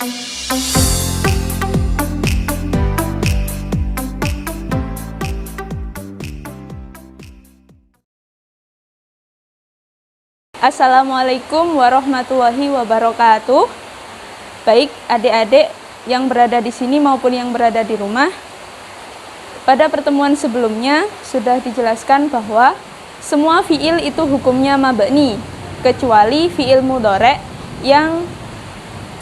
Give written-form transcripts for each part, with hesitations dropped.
Assalamualaikum warahmatullahi wabarakatuh. Baik adik-adik yang berada di sini maupun yang berada di rumah, pada pertemuan sebelumnya sudah dijelaskan bahwa semua fiil itu hukumnya mabni, kecuali fiil mudhari' yang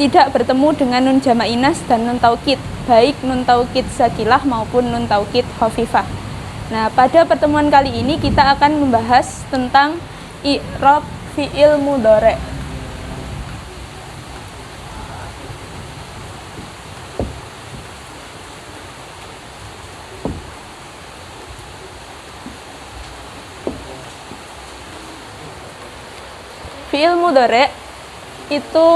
tidak bertemu dengan nun jama' inas dan nun taukid, baik nun taukid sakilah maupun nun taukid khafifah. Nah, pada pertemuan kali ini kita akan membahas tentang i'rab fi'il mudhari'. Fi'il mudhari' itu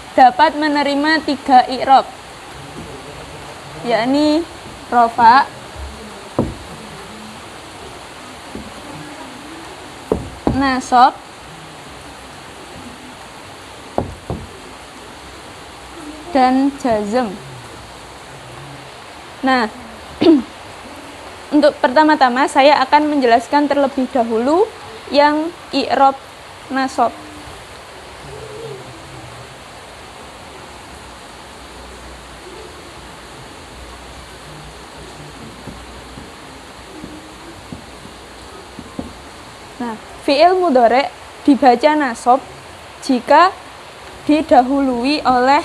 dapat menerima 3 i'rab, yakni rafa, nasab, dan jazm. Nah, untuk pertama-tama saya akan menjelaskan terlebih dahulu yang i'rab nasab. Nah, fi'il mudhari' dibaca nasab jika didahului oleh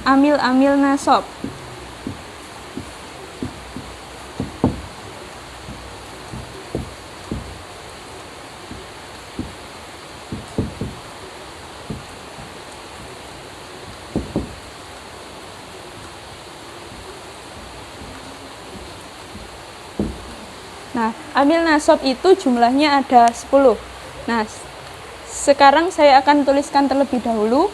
amil-amil nasab. Nah, amil nasab itu jumlahnya ada 10. Nah, sekarang saya akan tuliskan terlebih dahulu.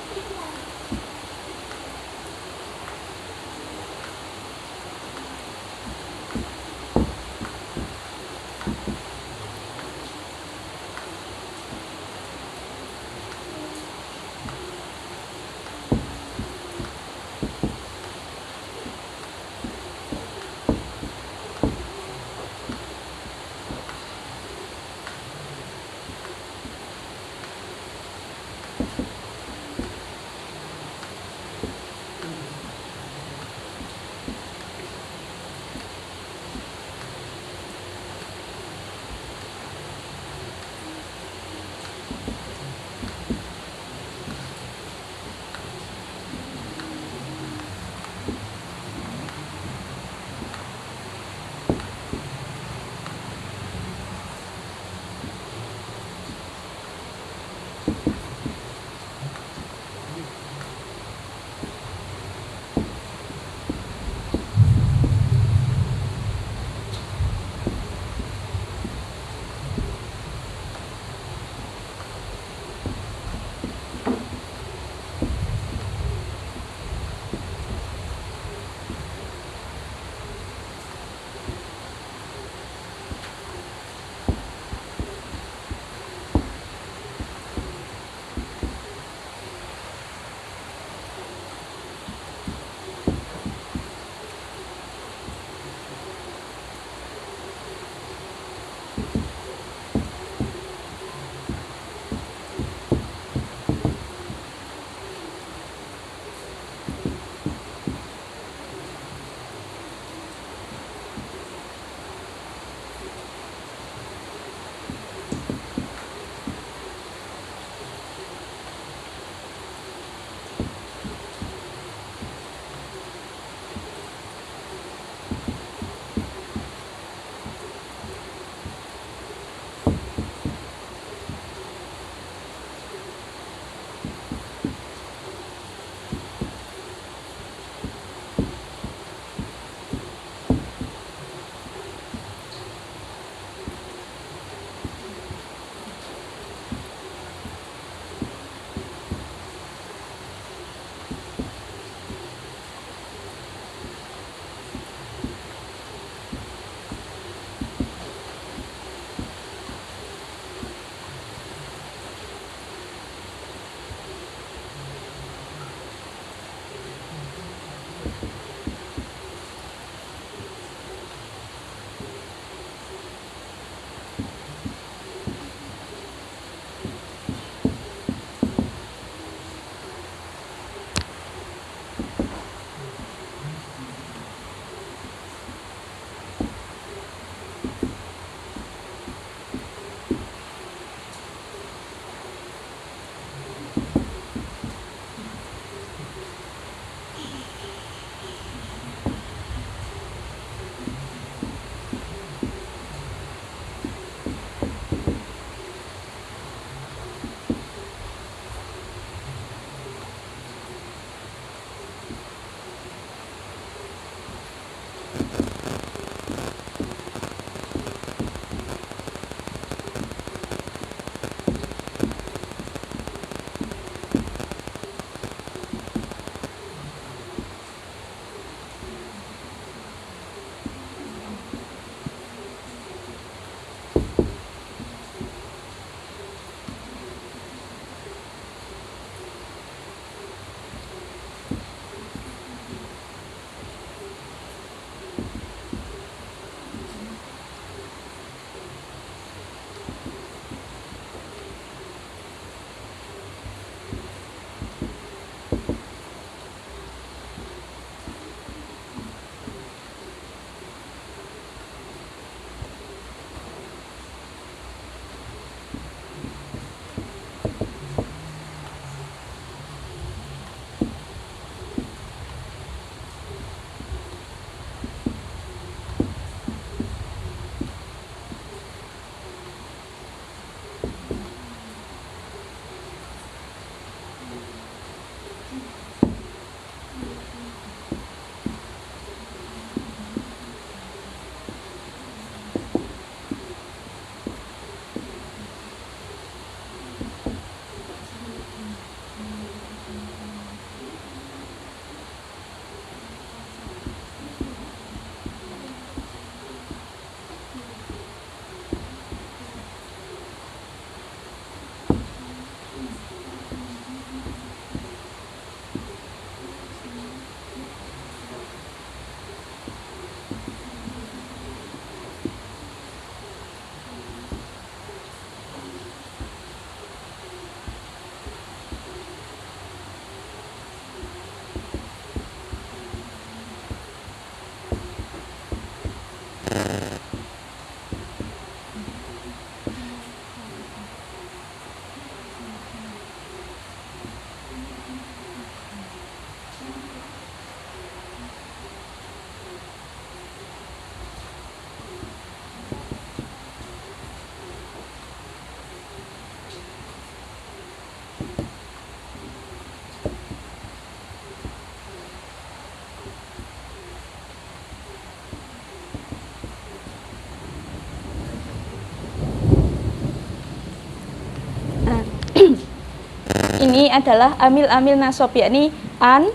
Ini adalah amil-amil nasab, yakni an,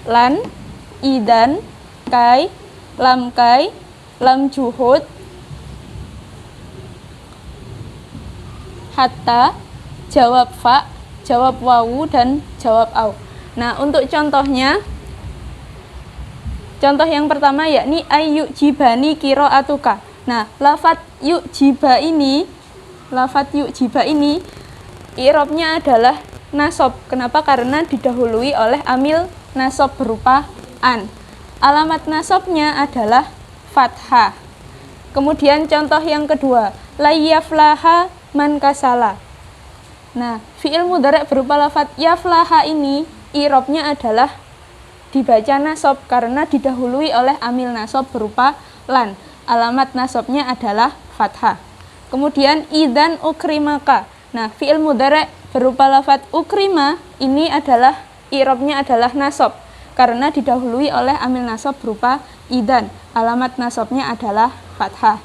lan, idan, kai, lam juhud, hatta, jawab fa, jawab wawu, dan jawab au. Nah, untuk contohnya, contoh yang pertama yakni ayu jibani qiraatuka. Nah, lafat yuk jiba ini i'rabnya adalah nasab. Kenapa? Karena didahului oleh amil nasab berupa an. Alamat nasabnya adalah fathah. Kemudian contoh yang kedua, la yaflaha man kasala. Nah, fi'il mudhari' berupa lafaz yaflaha ini i'rabnya adalah dibaca nasab karena didahului oleh amil nasab berupa lan. Alamat nasabnya adalah fathah. Kemudian idzan ukrimaka. Nah, fi'il mudhari' berupa lafaz ukrima ini adalah i'rabnya adalah nasab karena didahului oleh amil nasab berupa idzan. Alamat nasabnya adalah fathah.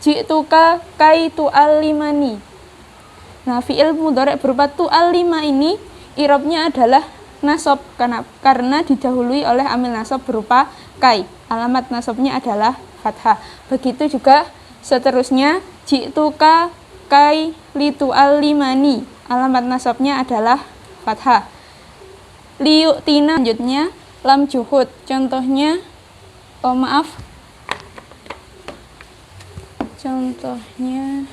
Ji'tuka kai tu'allimani. Nah, fi'il mudhari' berupa tu'allima ini i'rabnya adalah nasab karena didahului oleh amil nasab berupa kai. Alamat nasabnya adalah fathah. Begitu juga seterusnya, ji'tuka kai litu'allimani. Alamat nasabnya adalah fathah. Liyu'tina, lanjutnya lam juhud. Contohnya, contohnya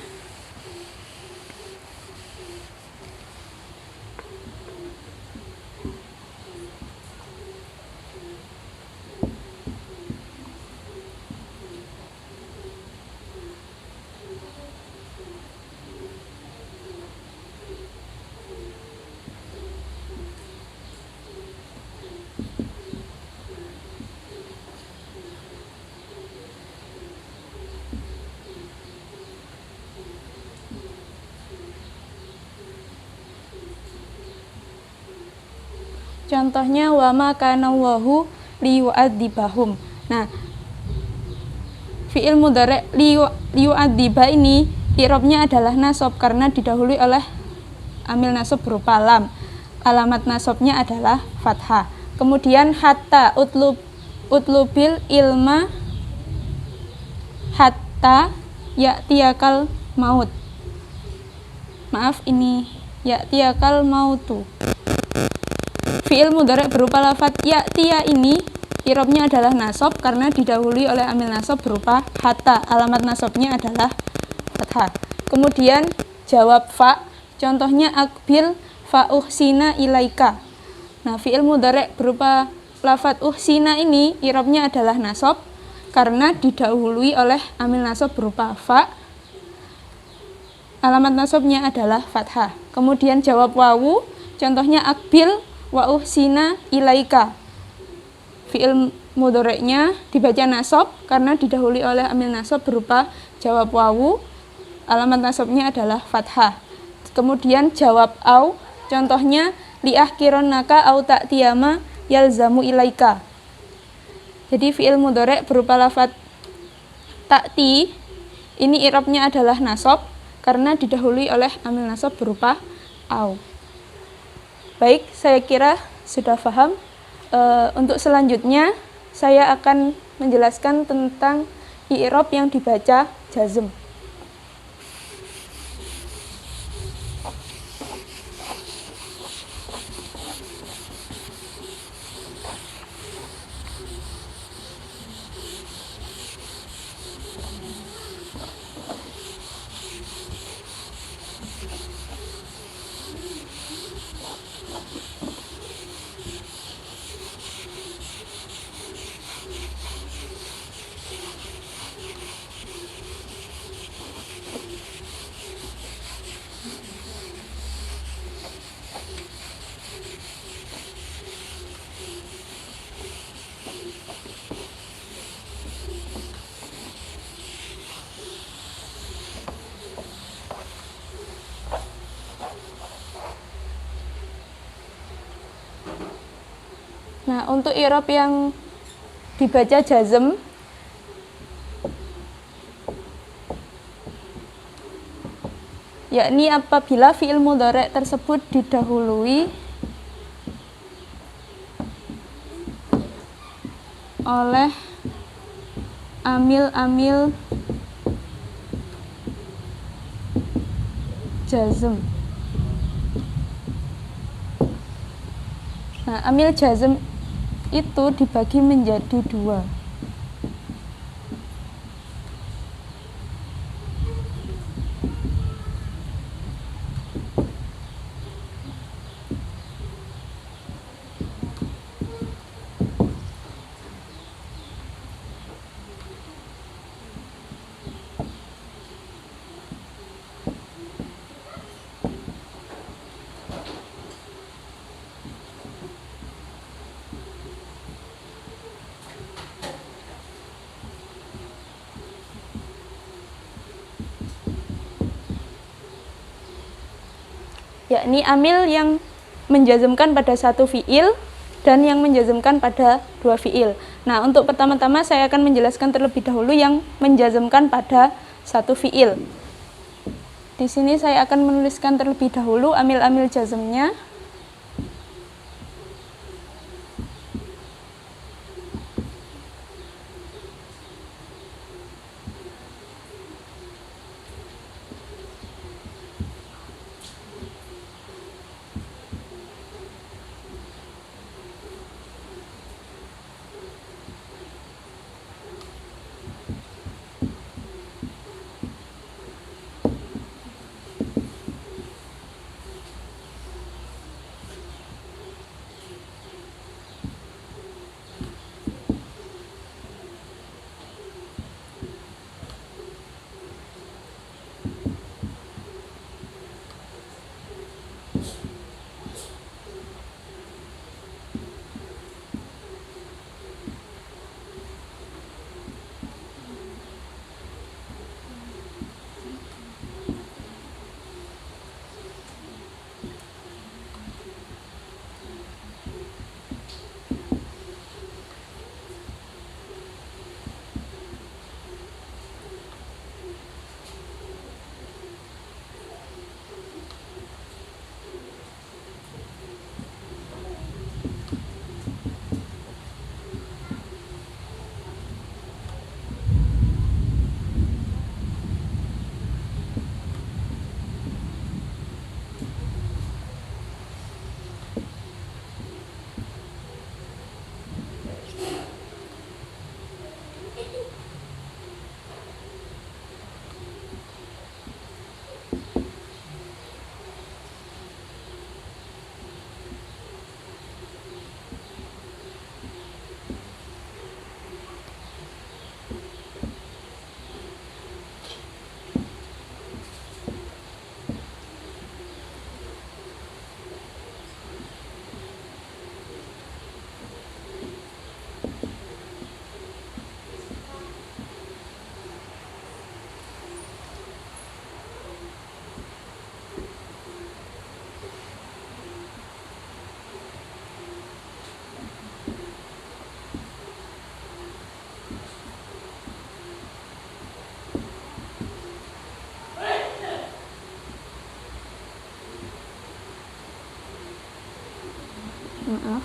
Contohnya wa ma kana Allahu liyu'adzibahum. Nah, fi'il mudhari' liyu'adziba ini i'rabnya adalah nasab karena didahului oleh amil nasab berupa lam. Alamat nasabnya adalah fathah. Kemudian hatta utlubil ilma hatta ya'tiyakal maut. Maaf, ini ya'tiyakal mautu. Fi'il mudhari' berupa lafaz ya'tiya ini i'rabnya adalah nasab karena didahului oleh amil nasab berupa hatta. Alamat nasabnya adalah fathah. Kemudian jawab fa, contohnya akbil fa uhsina ilaika. Nah, fi'il mudhari' berupa lafaz uhsina ini i'rabnya adalah nasab karena didahului oleh amil nasab berupa fa. Alamat nasabnya adalah fathah. Kemudian jawab wawu, contohnya akbil wa uhsina ilaika. Fi'il mudhari'nya dibaca nasab karena didahului oleh amil nasab berupa jawab wawu. Alamat nasabnya adalah fathah. Kemudian jawab au, contohnya liahkironnaka au ta'tiyama yalzamu ilaika. Jadi fi'il mudhari' berupa lafadz ta'ti ini i'rabnya adalah nasab karena didahului oleh amil nasab berupa au. Baik, saya kira sudah paham. Untuk selanjutnya saya akan menjelaskan tentang i'rab yang dibaca jazm. Nah, untuk i'rab yang dibaca jazm yakni apabila fi'il mudhari' tersebut didahului oleh amil-amil jazm. Nah, amil jazm itu dibagi menjadi dua. Yakni amil yang menjazmkan pada satu fi'il dan yang menjazmkan pada dua fi'il. Nah, untuk pertama-tama saya akan menjelaskan terlebih dahulu yang menjazmkan pada satu fi'il. Di sini saya akan menuliskan terlebih dahulu amil-amil jazmnya. Maaf.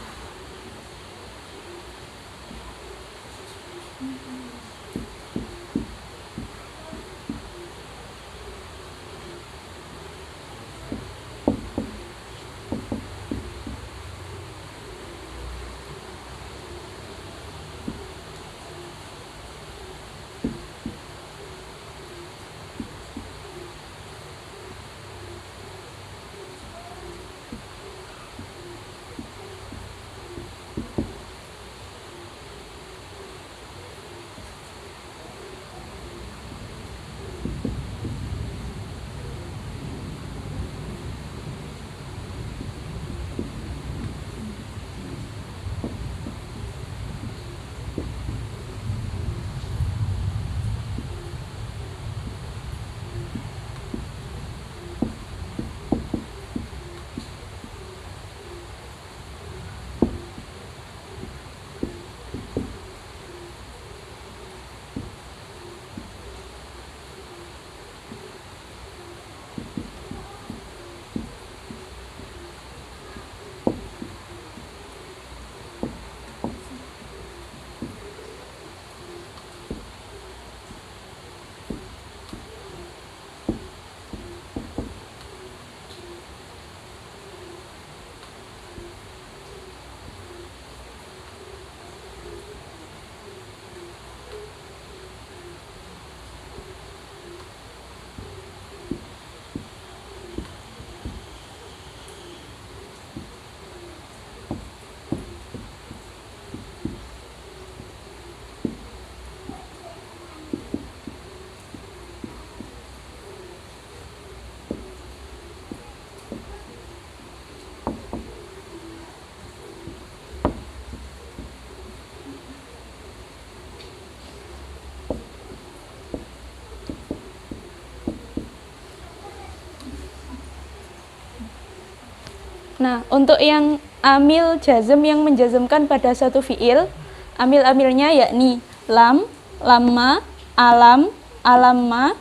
Nah, untuk yang amil jazm yang menjazmkan pada satu fiil, amil-amilnya yakni lam, lamma, alam, alamma,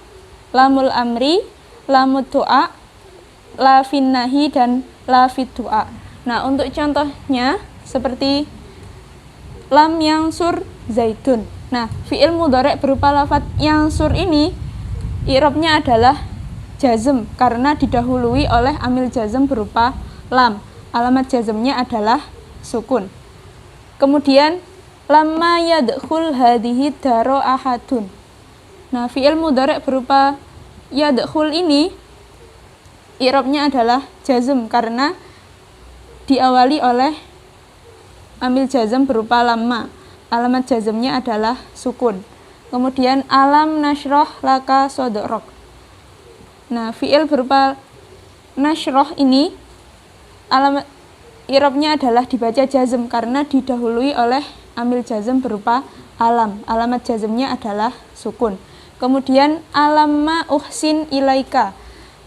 lamul amri, lamut du'a, la finnahi, dan la fit du'a. Nah, untuk contohnya seperti lam yang sur zaitun. Nah, fiil mudhari' berupa lafadz yang sur ini i'rabnya adalah jazm karena didahului oleh amil jazm berupa lam. Alamat jazmnya adalah sukun. Kemudian lamma yadkhul hadhihi daro ahadun. Nah, fi'il mudhari' berupa yadkhul ini i'rabnya adalah jazm karena diawali oleh amil jazm berupa lamma. Alamat jazmnya adalah sukun. Kemudian alam nasroh laka sodorok. Nah, fi'il berupa nasroh ini alamat i'rabnya adalah dibaca jazm karena didahului oleh amil jazm berupa alam. Alamat jazmnya adalah sukun. Kemudian alamma uhsin ilaika.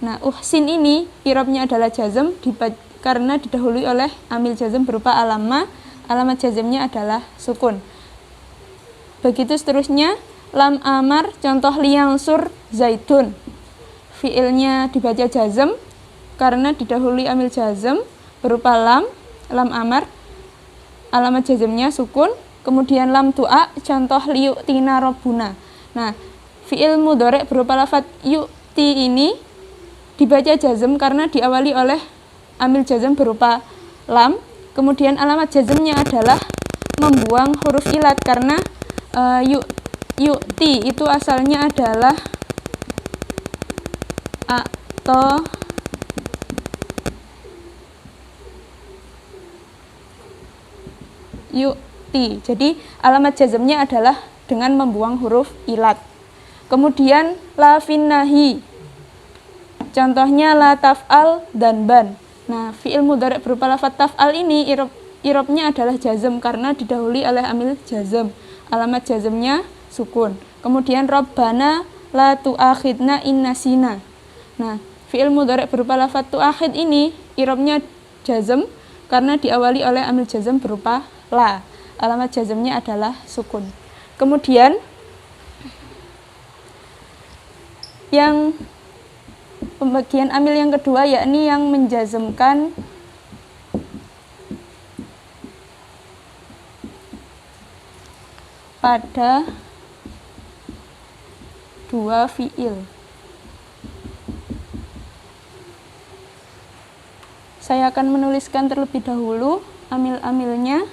Nah, uhsin ini i'rabnya adalah jazm karena didahului oleh amil jazm berupa alamma. Alamat jazmnya adalah sukun. Begitu seterusnya, lam amar contoh liyangsur zaitun. Fi'ilnya dibaca jazm karena didahului amil jazm berupa lam, lam amar. Alamat jazmnya sukun. Kemudian lam du'a contoh liyu'tina rabbuna. Nah, fi'il mudhari' berupa lafadz yu'ti ini dibaca jazm karena diawali oleh amil jazm berupa lam. Kemudian alamat jazmnya adalah membuang huruf ilat karena yu'ti itu asalnya adalah atau yu'ti. Jadi alamat jazmnya adalah dengan membuang huruf ilat. Kemudian la finnahi. Contohnya la taf'al dan ban. Nah, fi'il mudhari' berupa lafadz taf'al ini i'rabnya adalah jazm karena didahului oleh amil jazm. Alamat jazmnya sukun. Kemudian rabbana la tu'akhidna in nasina. Nah, fi'il mudhari' berupa lafadz tu'akhid ini i'rabnya jazm karena diawali oleh amil jazm berupa la. Alamat jazmnya adalah sukun. Kemudian yang pembagian amil yang kedua yakni yang menjazmkan pada dua fiil. Saya akan menuliskan terlebih dahulu amil-amilnya.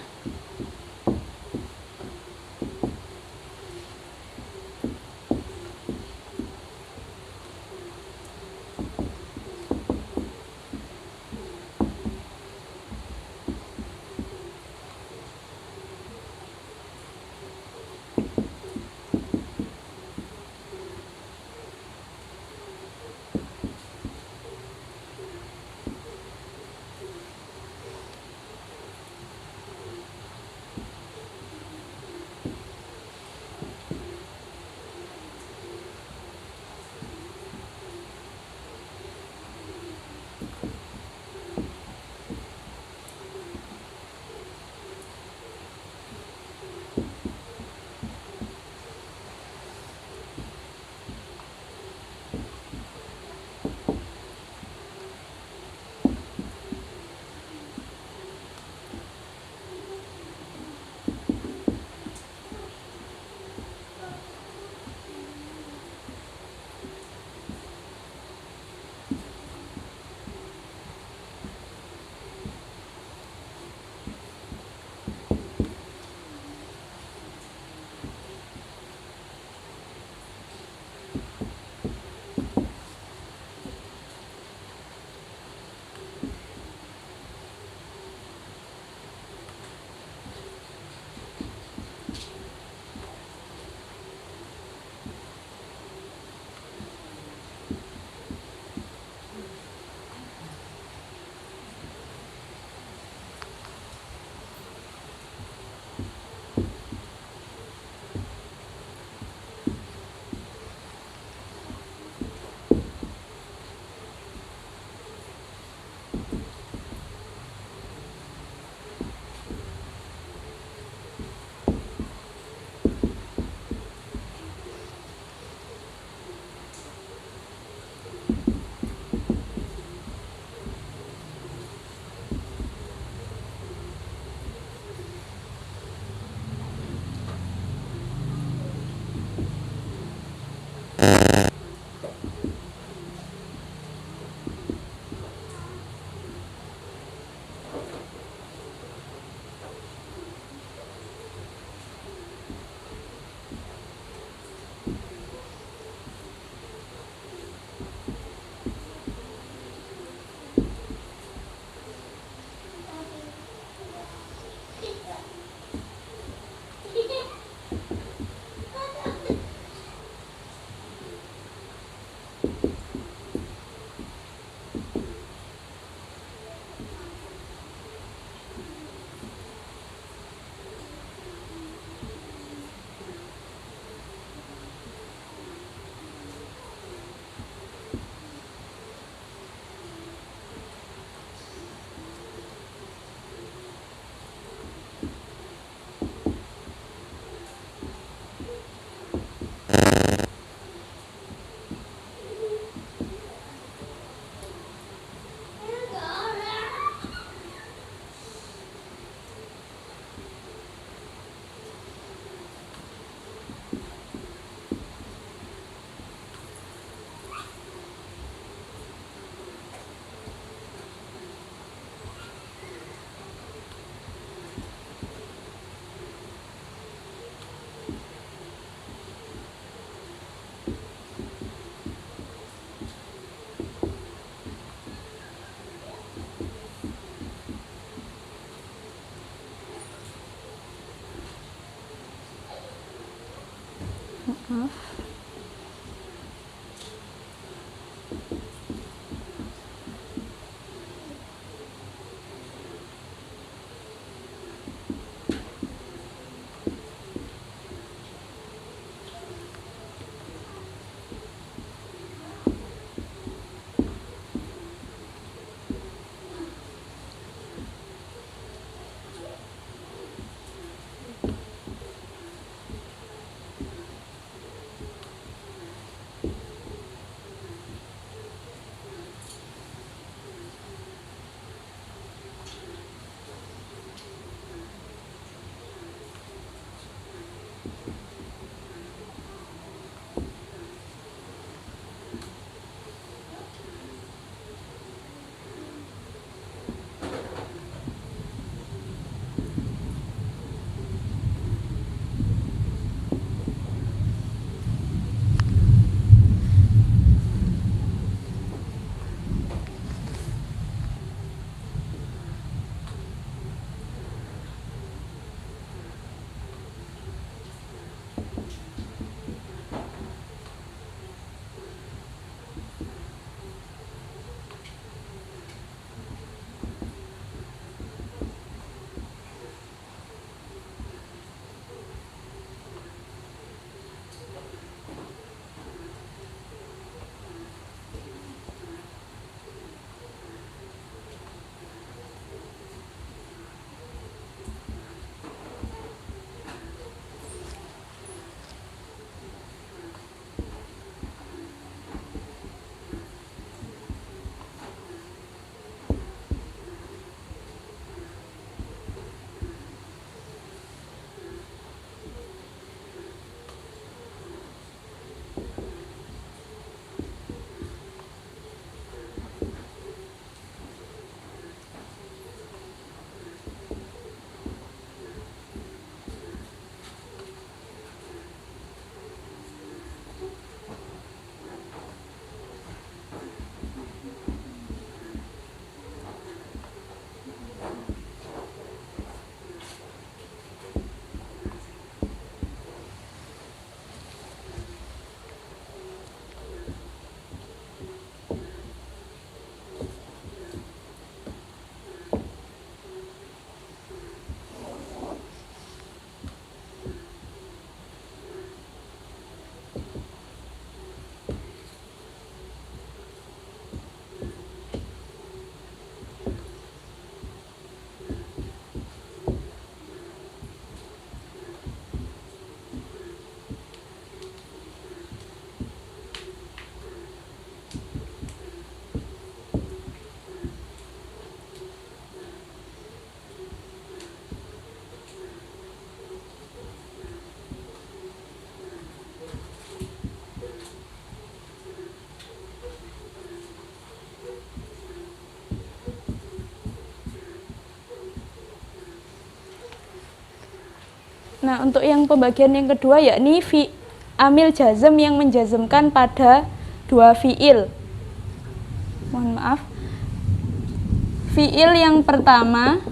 Nah, untuk yang pembagian yang kedua yakni amil jazm yang menjazmkan pada dua fiil. Mohon maaf. Fiil yang pertama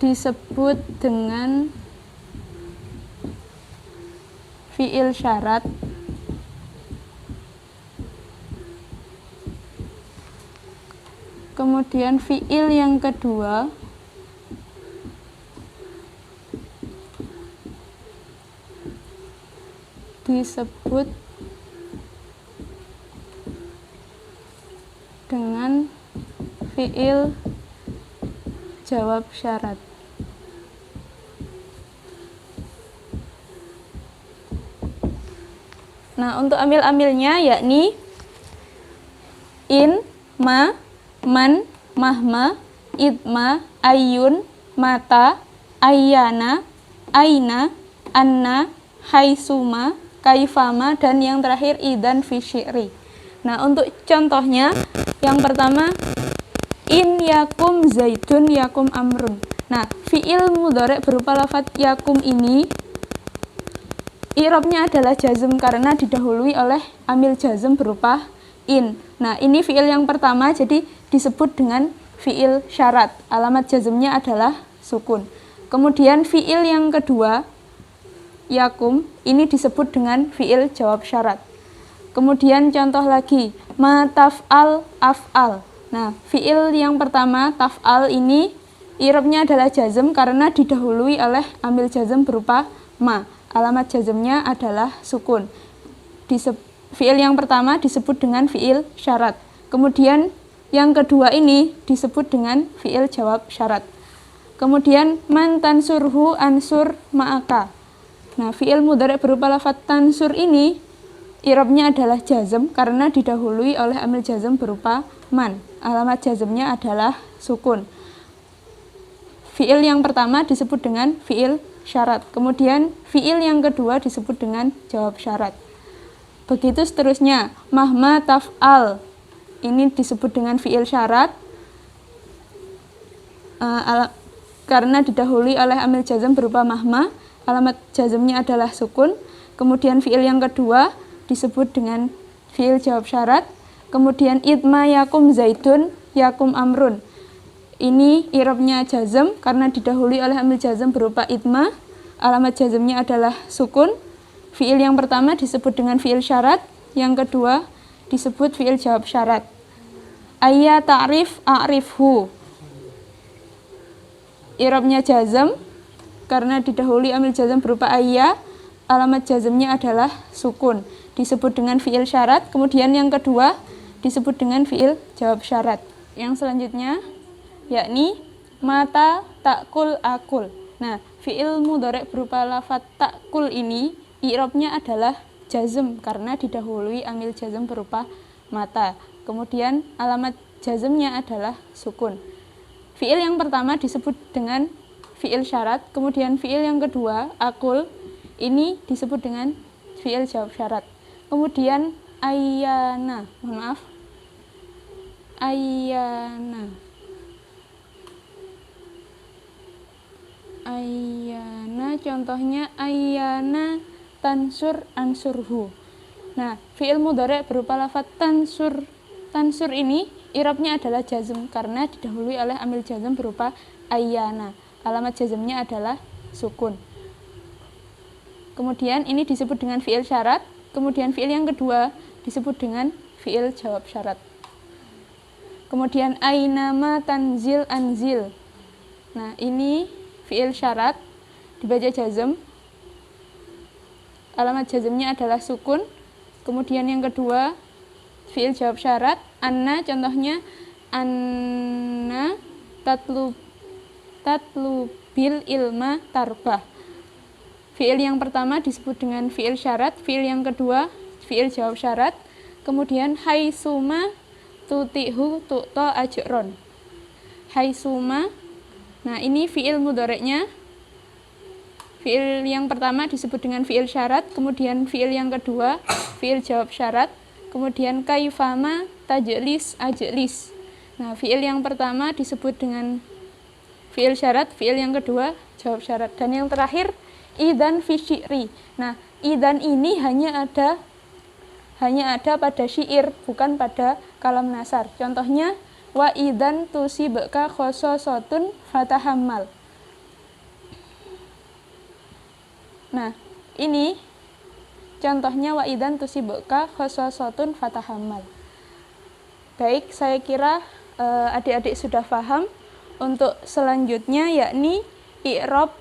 disebut dengan fiil syarat. Kemudian fiil yang kedua disebut dengan fiil jawab syarat. Nah, untuk amil-amilnya yakni in, ma, man, mahma, idma, ayun, mata, ayyana, aina, anna, haisuma, kaifama, dan yang terakhir idan fi syi'ri. Nah, untuk contohnya yang pertama in yakum zaidun yakum amrun. Nah, fiil mudhari berupa lafadz yakum ini i'rabnya adalah jazm karena didahului oleh amil jazm berupa in. Nah, ini fiil yang pertama jadi disebut dengan fiil syarat. Alamat jazmnya adalah sukun. Kemudian fiil yang kedua yakum ini disebut dengan fiil jawab syarat. Kemudian contoh lagi ma taf'al af'al. Nah, fiil yang pertama taf'al ini i'rabnya adalah jazm karena didahului oleh amil jazm berupa ma. Alamat jazmnya adalah sukun. Fiil yang pertama disebut dengan fiil syarat. Kemudian yang kedua ini disebut dengan fiil jawab syarat. Kemudian man tansurhu ansur ma'aka. Nah, fiil mudhari berupa lafadz tansur ini i'rabnya adalah jazm karena didahului oleh amil jazm berupa man. Alamat jazmnya adalah sukun. Fi'il yang pertama disebut dengan fi'il syarat. Kemudian fi'il yang kedua disebut dengan jawab syarat. Begitu seterusnya. Mahma taf'al. Ini disebut dengan fi'il syarat karena didahului oleh amil jazm berupa mahma. Alamat jazmnya adalah sukun. Kemudian fi'il yang kedua disebut dengan fi'il jawab syarat. Kemudian idma yakum zaidun yakum amrun. Ini i'rabnya jazm karena didahului oleh amil jazm berupa idma. Alamat jazmnya adalah sukun. Fi'il yang pertama disebut dengan fi'il syarat, yang kedua disebut fi'il jawab syarat. Ayya ta'rif a'rifhu. I'rabnya jazm karena didahului amil jazm berupa ayya. Alamat jazmnya adalah sukun, disebut dengan fi'il syarat. Kemudian yang kedua disebut dengan fi'il jawab syarat. Yang selanjutnya yakni mata ta'kul akul. Nah, fi'il mudhari' berupa lafadz ta'kul ini i'rabnya adalah jazm karena didahului amil jazm berupa mata. Kemudian alamat jazmnya adalah sukun. Fi'il yang pertama disebut dengan fi'il syarat, kemudian fi'il yang kedua akul ini disebut dengan fi'il jawab syarat. Kemudian ayyana, mohon maaf, ayyana, contohnya ayyana tansur ansurhu. Nah, fi'il mudhari' berupa lafadz tansur. Tansur ini i'rabnya adalah jazm karena didahului oleh amil jazm berupa ayyana. Alamat jazmnya adalah sukun. Kemudian ini disebut dengan fi'il syarat. Kemudian fi'il yang kedua disebut dengan fi'il jawab syarat. Kemudian ainama tanzil anzil. Nah, ini fi'il syarat dibaca jazm. Alamat jazmnya adalah sukun. Kemudian yang kedua fi'il jawab syarat. Anna, contohnya anna tatlubil ilma tarbah. Fi'il yang pertama disebut dengan fi'il syarat, fi'il yang kedua fi'il jawab syarat. Kemudian haitsuma tuti'hu tu'ta ajron. Haitsuma. Nah, ini fi'il mudhari'nya. Fi'il yang pertama disebut dengan fi'il syarat, kemudian fi'il yang kedua fi'il jawab syarat. Kemudian kaifama tajlis ajlis. Nah, fi'il yang pertama disebut dengan fi'il syarat, fi'il yang kedua jawab syarat. Dan yang terakhir idzan fi syi'ri. Nah, idzan ini hanya ada pada syair, bukan pada kalam nasar. Contohnya wa idzan tusibka khososotun fatahammal. Nah, ini contohnya wa idzan tusibka khososotun fatahammal. Baik, saya kira adik-adik sudah paham. Untuk selanjutnya yakni i'rab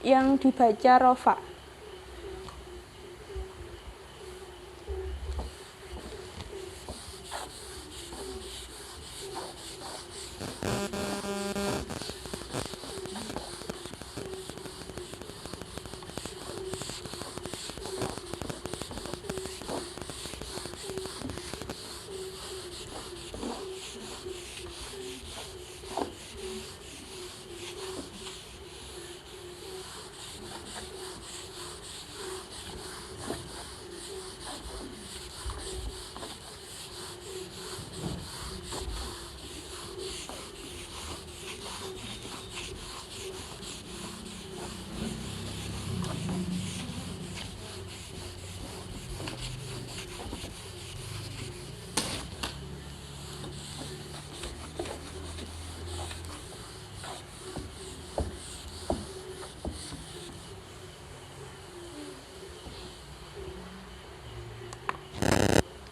yang dibaca rofa.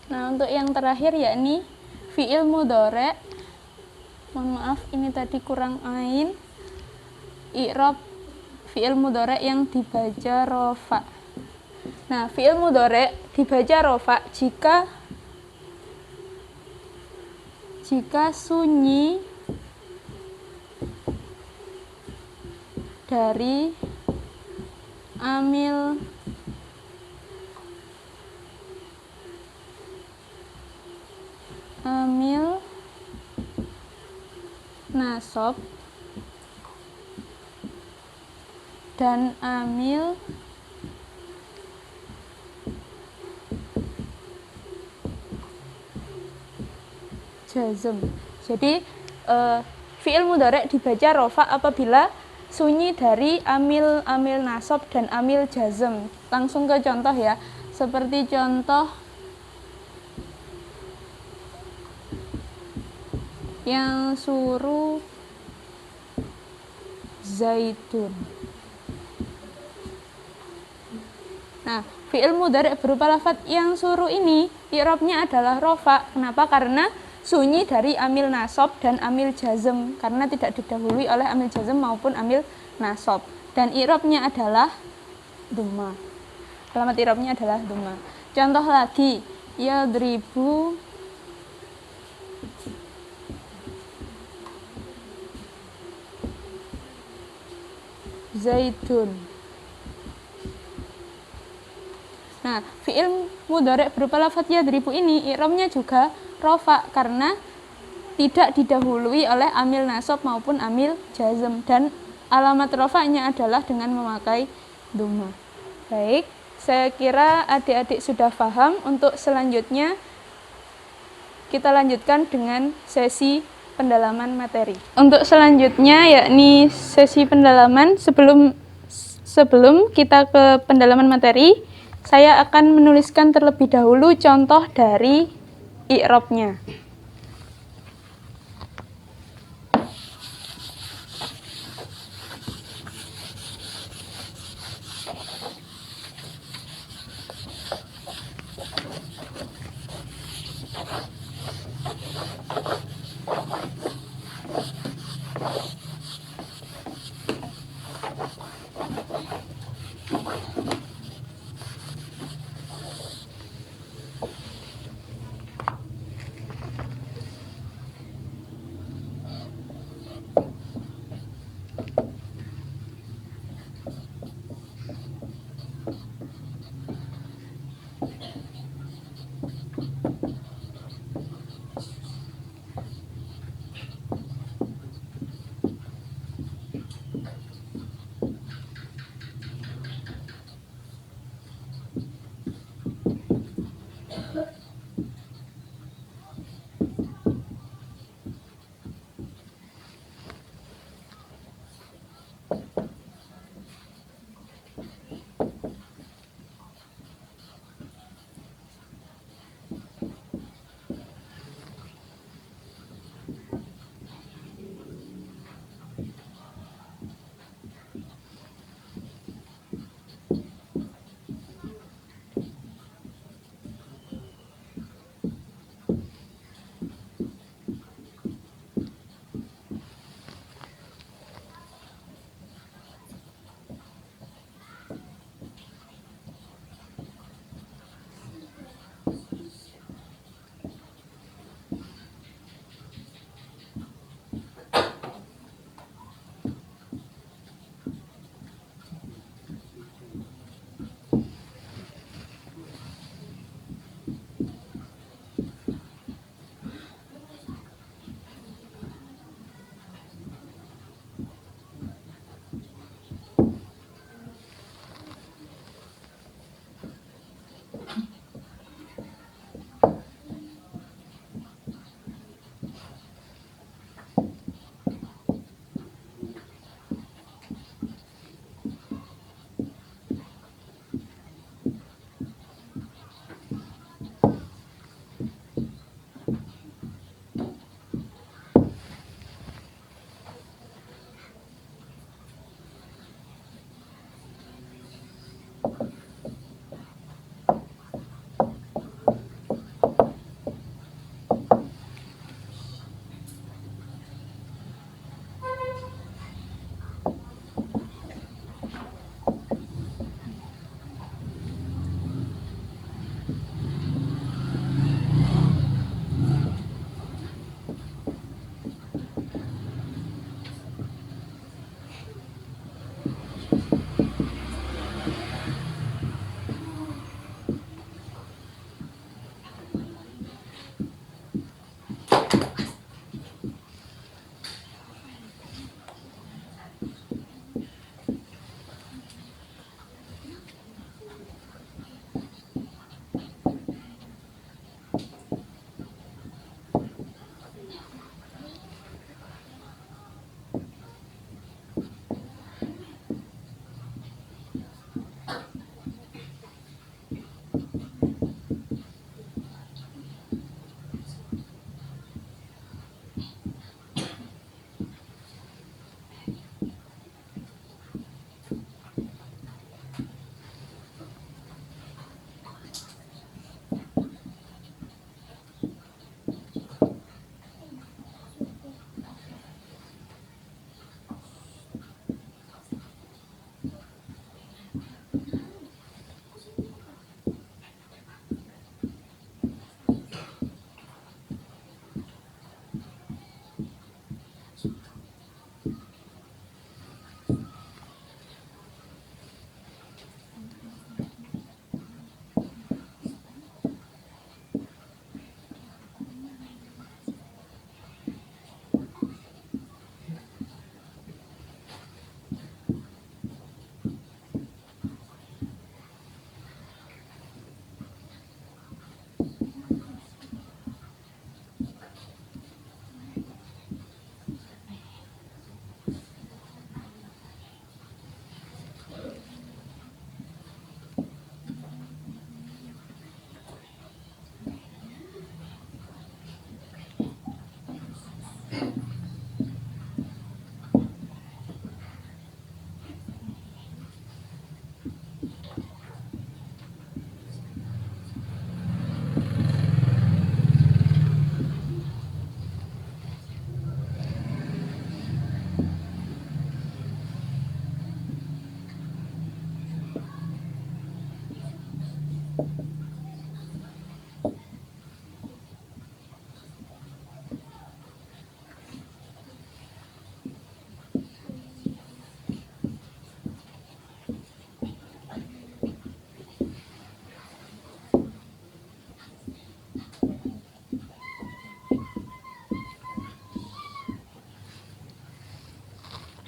Nah, untuk yang terakhir yakni fi'il mudhari'. Mohon maaf, ini tadi kurang ain. I'rab fi'il mudhari' yang dibaca rofa. Nah, fi'il mudhari' dibaca rofa jika sunyi dari amil amil nasab dan amil jazm. Jadi fi'il mudhari' dibaca rofa apabila sunyi dari amil nasab dan amil jazm. Langsung ke contoh ya. Seperti contoh yang suruh zaitun. Nah, fi'il mudhari' berupa lafadz yang suruh ini i'rabnya adalah rofa. Kenapa? Karena sunyi dari amil nasab dan amil jazm, karena tidak didahului oleh amil jazm maupun amil nasab. Dan i'rabnya adalah dhamma. Alamat i'rabnya adalah dhamma. Contoh lagi, yadribu zaitun. Nah, fi'il mudhari' berupa lafadz yadribu ini i'rabnya juga rofa karena tidak didahului oleh amil nasab maupun amil jazm, dan alamat rofanya adalah dengan memakai dhamma. Baik, saya kira adik-adik sudah paham. Untuk selanjutnya kita lanjutkan dengan sesi pendalaman materi. Untuk selanjutnya yakni sesi pendalaman, sebelum kita ke pendalaman materi, saya akan menuliskan terlebih dahulu contoh dari i'rabnya.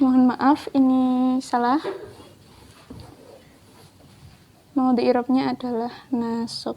Mohon maaf ini salah. Maudhi i'rabnya adalah nasab.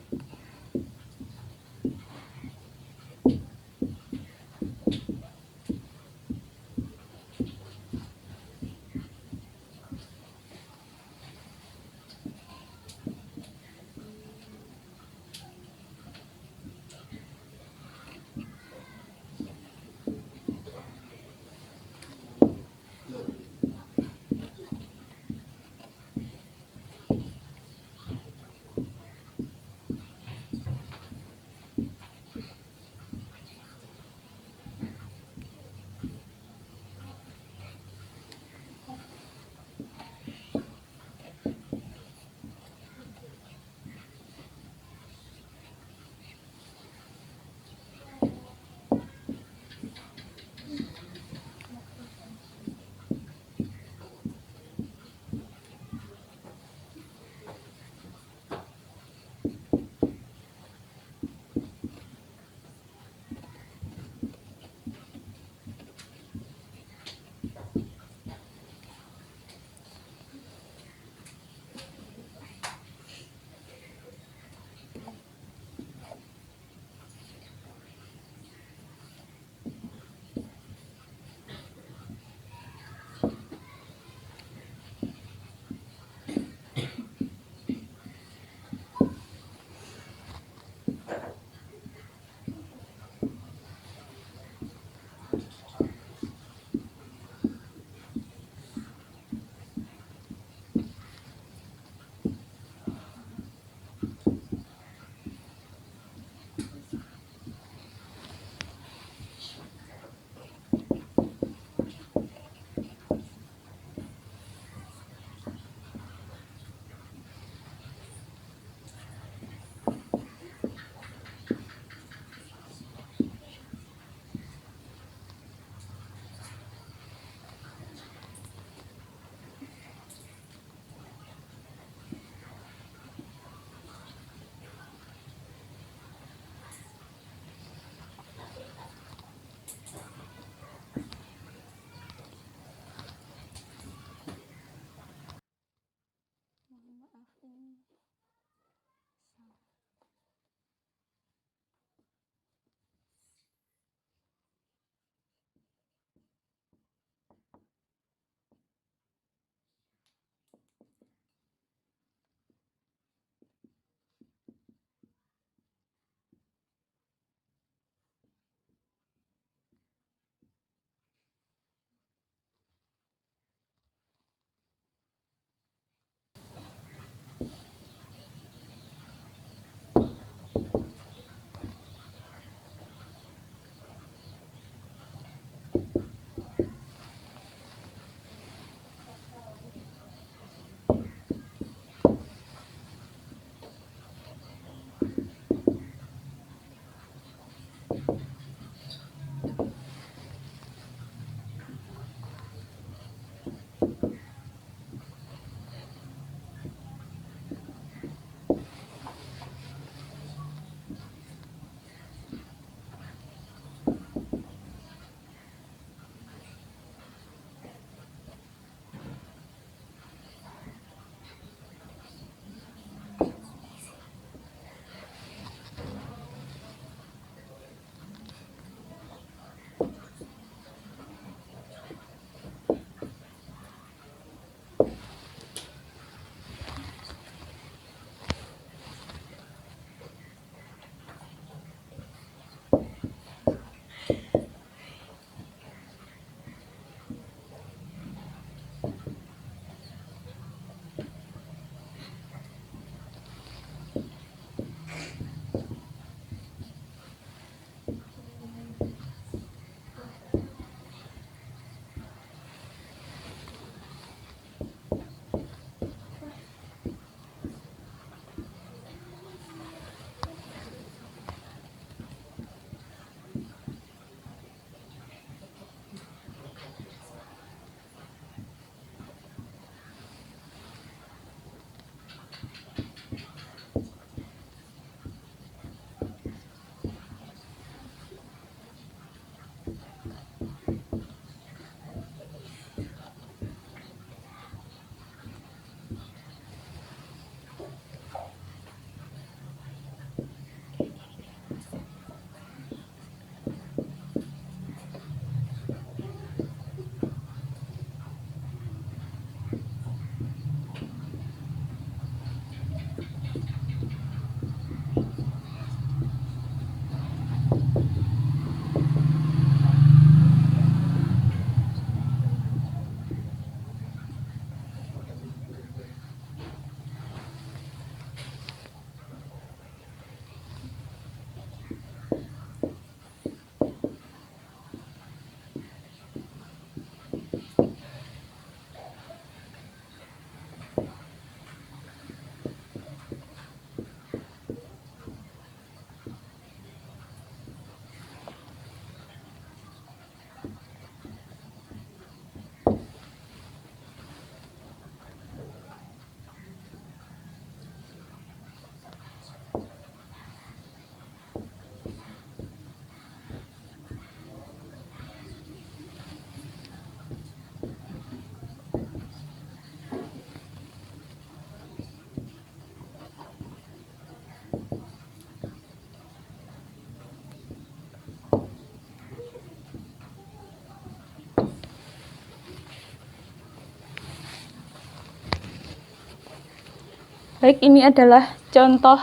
Baik, ini adalah contoh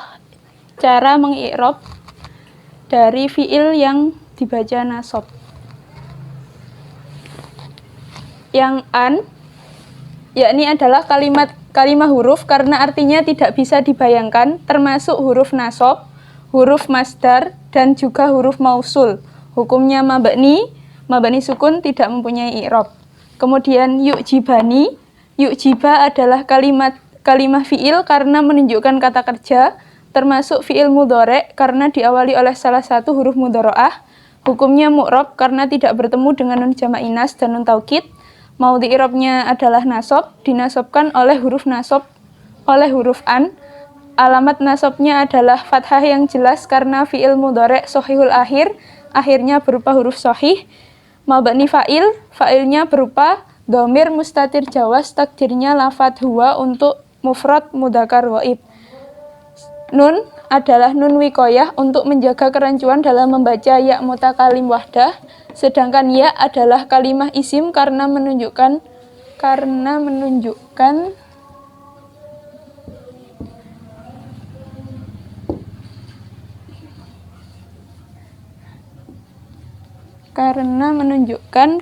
cara mengi'rab dari fiil yang dibaca nasab. Yang an, yakni adalah kalimah huruf karena artinya tidak bisa dibayangkan, termasuk huruf nasab, huruf masdar, dan juga huruf mausul. Hukumnya mabni sukun, tidak mempunyai i'rab. Kemudian yu'jibani, yu'jiba adalah kalimah fiil karena menunjukkan kata kerja, termasuk fiil mudhari karena diawali oleh salah satu huruf mudharaah. Hukumnya mu'rab karena tidak bertemu dengan nun jamak inas dan nun taukid. Maudhi i'rabnya adalah nasab, dinasabkan oleh huruf nasab oleh huruf an. Alamat nasabnya adalah fathah yang jelas karena fiil mudhari shahihul akhir, akhirnya berupa huruf shahih. Mabni fa'il, fa'ilnya berupa dhamir mustatir jawaz, takdirnya lafadz huwa untuk mufrad mudzakkar ghaib. Nun adalah nun wiqayah untuk menjaga kerancuan dalam membaca ya mutakalim wahdah, sedangkan ya adalah kalimah isim karena menunjukkan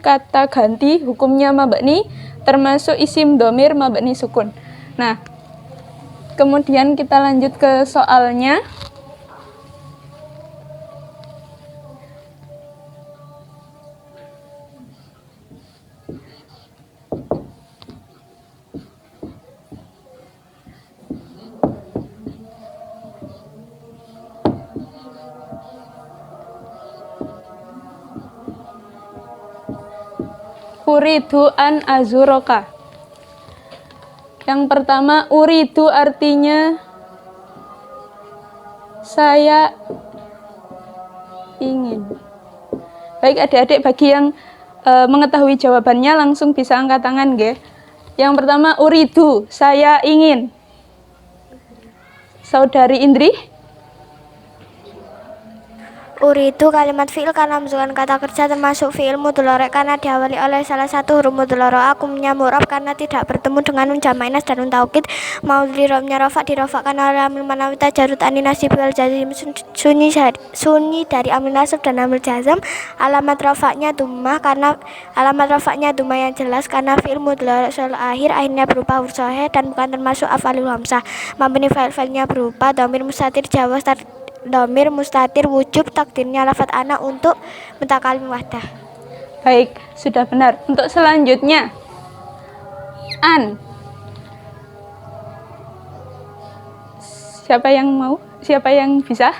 kata ganti. Hukumnya mabni, termasuk isim dhamir mabni sukun. Nah, kemudian kita lanjut ke soalnya. Uridu an azuroka. Yang pertama, uridu artinya saya ingin. Baik adik-adik, bagi yang mengetahui jawabannya langsung bisa angkat tangan, nggih. Yang pertama, uridu, saya ingin. Saudari Indri? Uridu kalimat fi'il karena menunjukkan kata kerja, termasuk fi'il mudhari karena diawali oleh salah satu huruf mudhari. Hukumnya mu'rab karena tidak bertemu dengan nun jamak inas dan nun taukid. Maudhi i'rabnya rafa, dirafa'kan oleh amil manawi tajarrud anin nasib wal jazm, sunyi dari amil nasab dan amil jazm. Alamat rafa'nya dhammah yang jelas karena fi'il mudhari akhir, akhirnya berupa huruf shahih dan bukan termasuk af'alul hamzah. Mabni fa'ilnya berupa dhamir mustatir jawaz, dhamir mustatir wujub, takdirnya lafadz ana untuk mutakalim wahdah. Baik, sudah benar. Untuk selanjutnya, an. Siapa yang mau? Siapa yang bisa?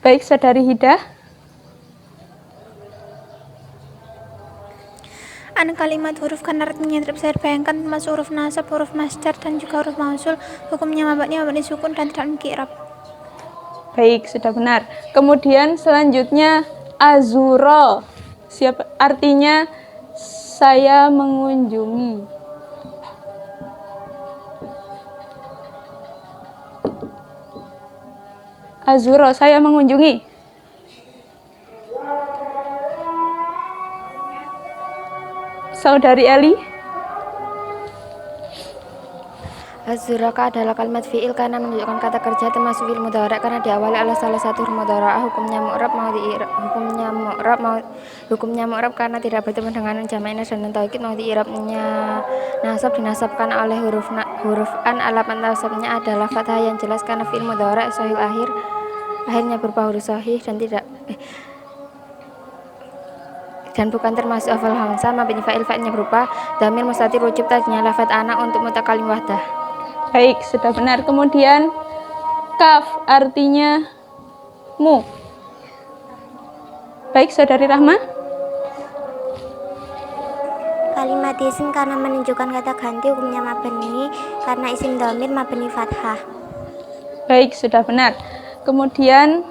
Baik, Saudari Hidah. An kalimat huruf karena artinya tidak bisa dibayangkan, termasuk huruf nasab, huruf masdar, dan juga huruf mausul. Hukumnya mabni sukun dan tidak memiliki i'rab. Baik, sudah benar. Kemudian selanjutnya azuro. Artinya saya mengunjungi. Azuro, saya mengunjungi. Saudari Eli? Az-zuraka adalah kalimat fi'il karena menunjukkan kata kerja termasuk fi'il mudhari' karena diawali oleh salah satu huruf mudhari'ah. Hukumnya mu'rab karena tidak bertemu dengan nun jamak inas dan nun taukid. Mau di'irabnya nasab dinasabkan oleh huruf an. Alamat nasabnya adalah fathah yang jelas karena fi'il mudhari' sahih akhirnya berupa huruf sahih dan bukan termasuk hafal hamzah. Mabni fa'il fa'ilnya berupa dhamir mustatir wujub tadinya lafadz ana untuk mutakalim wahdah. Baik, sudah benar. Kemudian kaf artinya mu. Baik, Saudari Rahma. Kalimat isim karena menunjukkan kata ganti, hukumnya mabni karena isim dhamir mabni fathah. Baik, sudah benar. Kemudian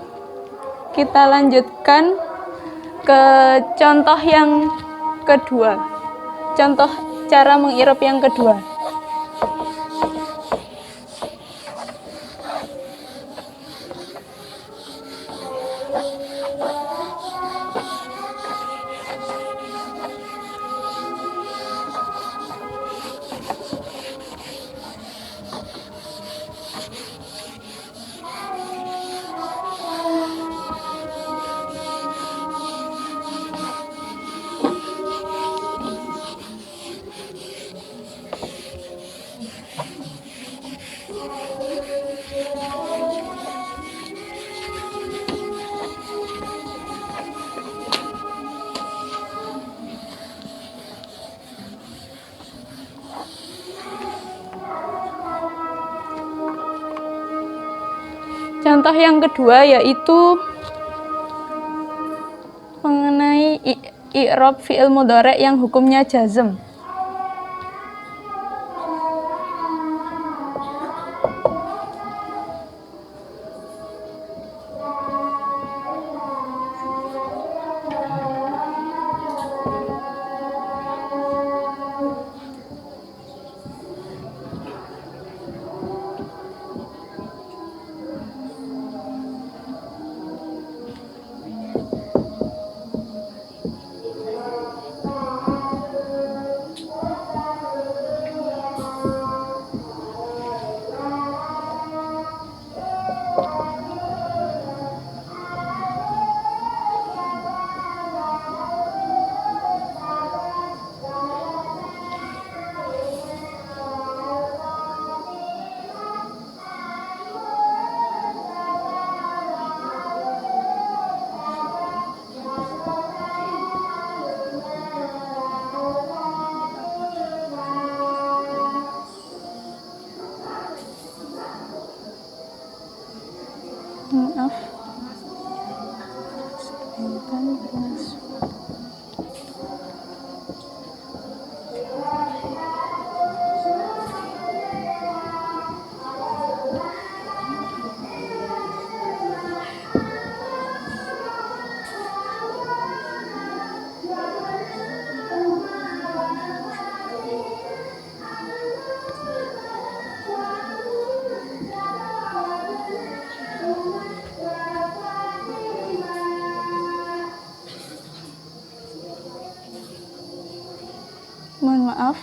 kita lanjutkan ke contoh yang kedua. Contoh cara mengirab yang kedua. Contoh yang kedua yaitu mengenai i'rab fi'il mudhari' yang hukumnya jazm. Maaf. Mohon maaf.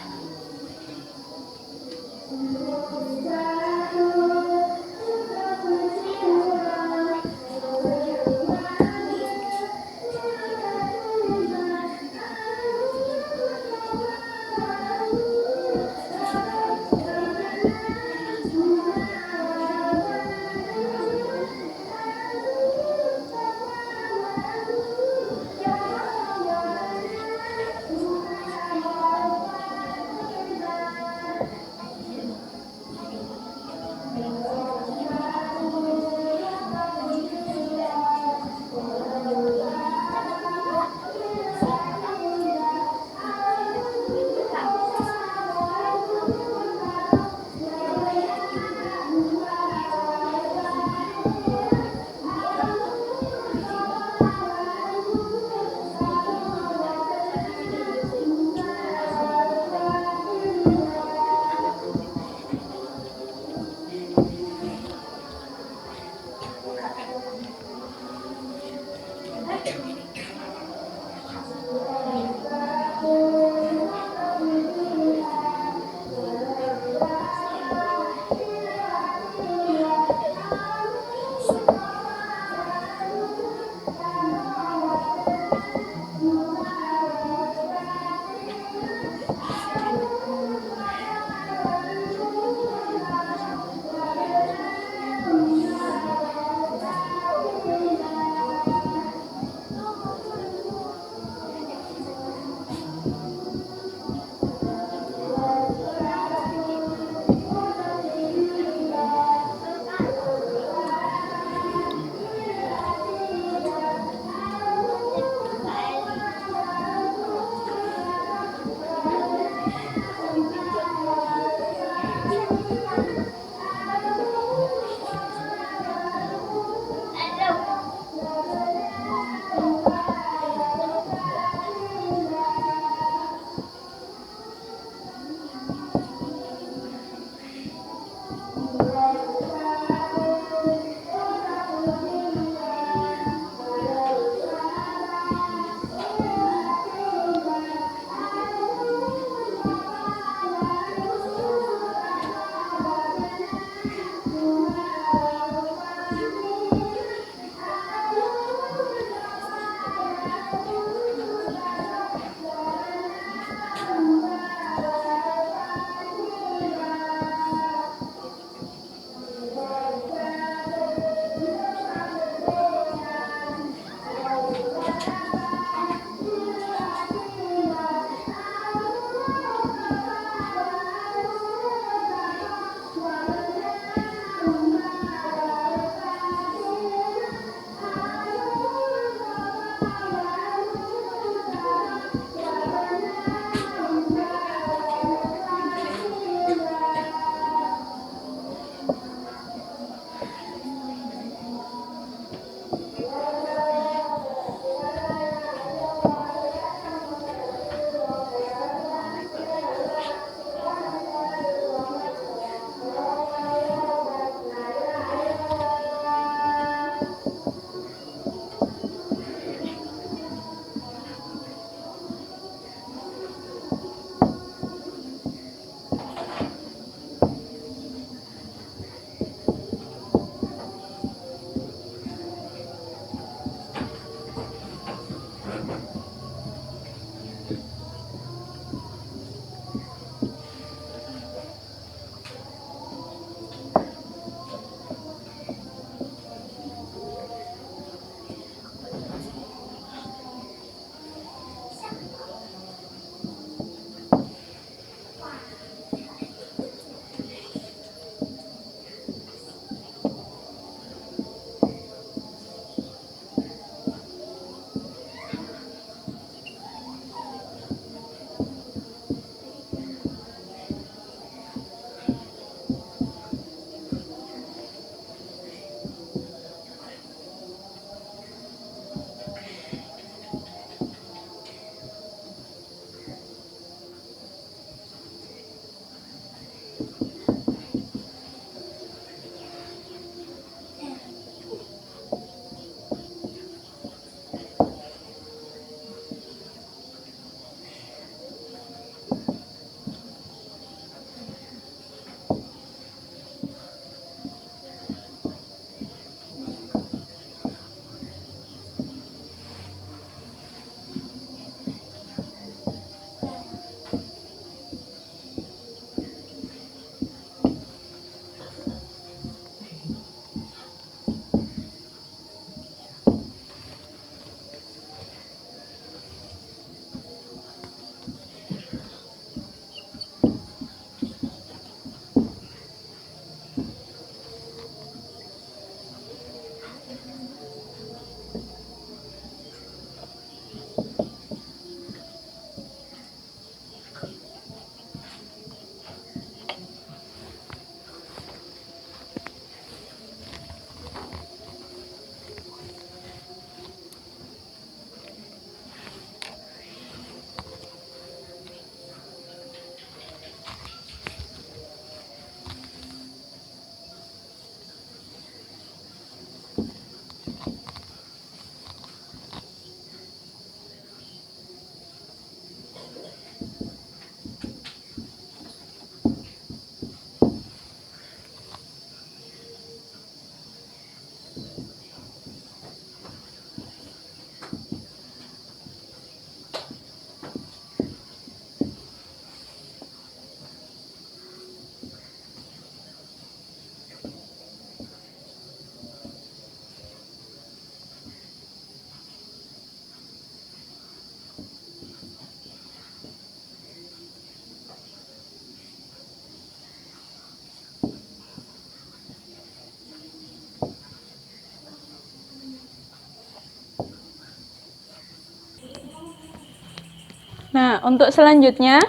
Nah, untuk selanjutnya,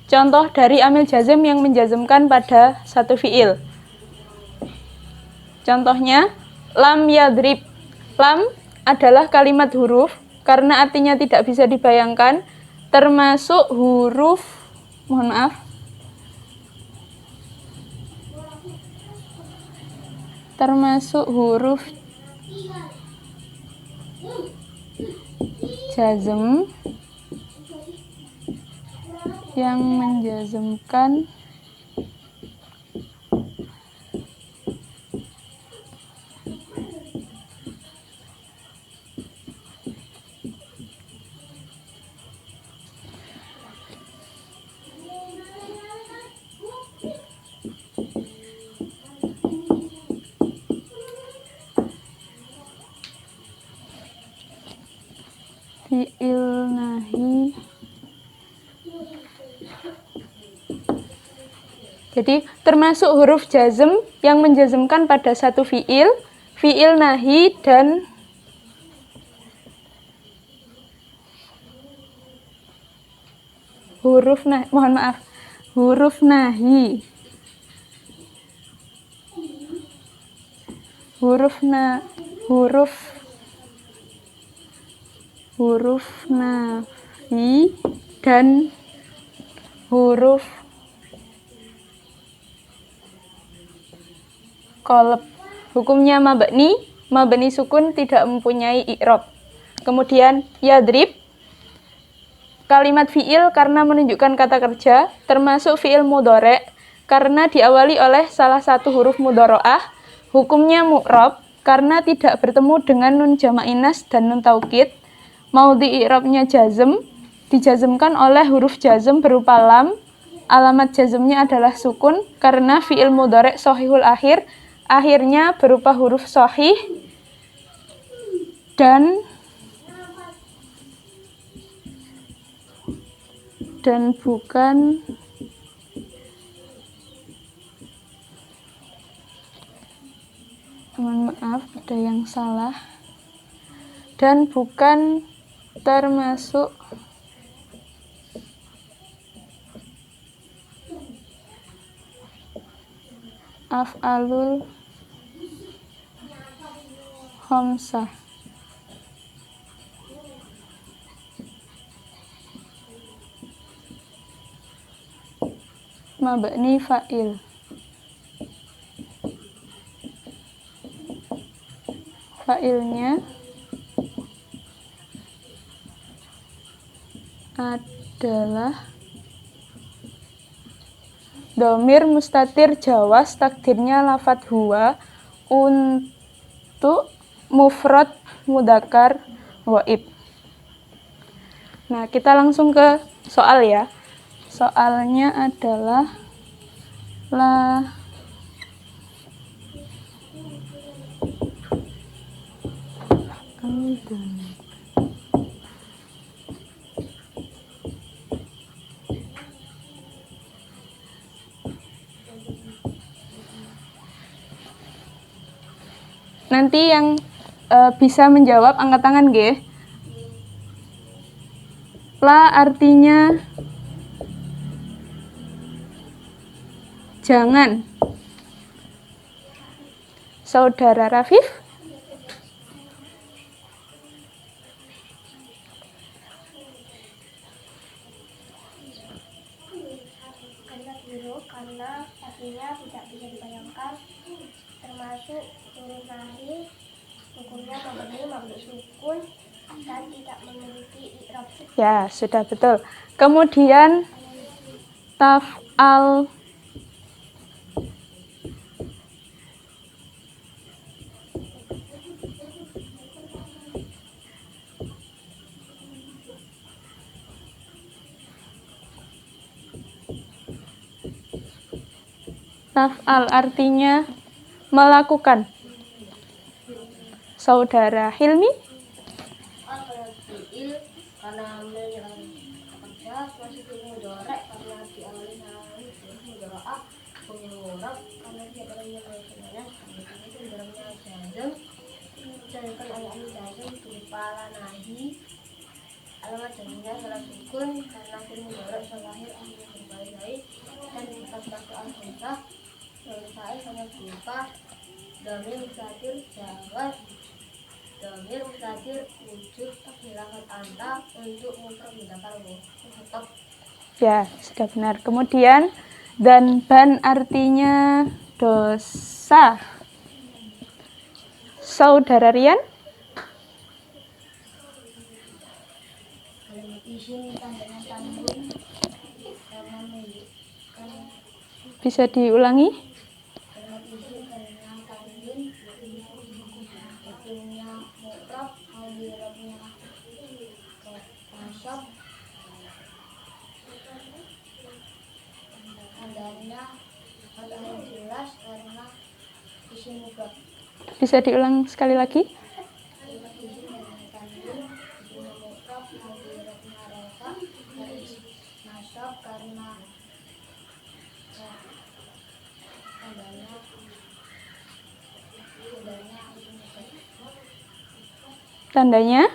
contoh dari amil jazm yang menjazmkan pada satu fiil. Contohnya, lam yadrib. Lam adalah kalimat huruf karena artinya tidak bisa dibayangkan, termasuk huruf, mohon maaf, termasuk huruf jazm yang menjazmkan fi'il nahi. Jadi termasuk huruf jazm yang menjazmkan pada satu fi'il, fi'il nahi dan huruf nahi. Huruf nafi dan huruf qalb. Hukumnya mabni sukun tidak mempunyai i'rab. Kemudian yadrib, kalimat fi'il karena menunjukkan kata kerja, termasuk fi'il mudhari' karena diawali oleh salah satu huruf mudhari'ah. Hukumnya mu'rab karena tidak bertemu dengan nun jamak inas dan nun taukid. Maudhi i'rabnya jazm, dijazmkan oleh huruf jazm berupa lam. Alamat jazmnya adalah sukun karena fi'il mudhari' shahihul akhir, akhirnya berupa huruf shahih dan bukan ada yang salah, dan bukan termasuk af'alul khamsah. Mabni fa'il. Fa'ilnya adalah dhamir mustatir jawas, takdirnya lafadz huwa untuk mufrad mudzakkar ghaib. Nah, kita langsung ke soal ya. Soalnya adalah la nanti yang bisa menjawab angkat tangan nggih. La artinya jangan. Saudara Rafif? Kalimat huruf karena artinya tidak bisa dibayangkan, termasuk huruf nahi, hukumnya mabni sukun dan tidak memiliki i'rab. Ya, sudah betul. Kemudian taf'al. Taf'al artinya melakukan. Saudara Hilmi? Fi'il karena menjalankan kerja, masih fi'il mudhari' karena diawali huruf mudhari'ah, hukumnya mu'rab karena dia dalamnya kaitannya itu dalamnya jazm, sedangkan ayat jazm berupa la nahi. Alamat jazmnya adalah sukun karena fi'il mudhari' salahir akhirnya berbalik dan difathah al-hamzah. Lalu fa'il sama berupa dhamir mustatir jawaz, dhamir mustatir wujud takdiran anta untuk mufrad mudzakkar ghaib. Ya, sudah benar. Kemudian dan ban artinya dosa. Saudara Rian? Kalimat isim tandanya tanggung karena menunjukkan Bisa diulangi? kalimat isim tandanya tanggung, hukumnya mu'rab, al-i'rabnya nasab, tandanya adalah jelas karena isim mufrad. Bisa diulang sekali lagi? Kalimat isim tandanya tanggung, hukumnya mu'rab, Tandanya?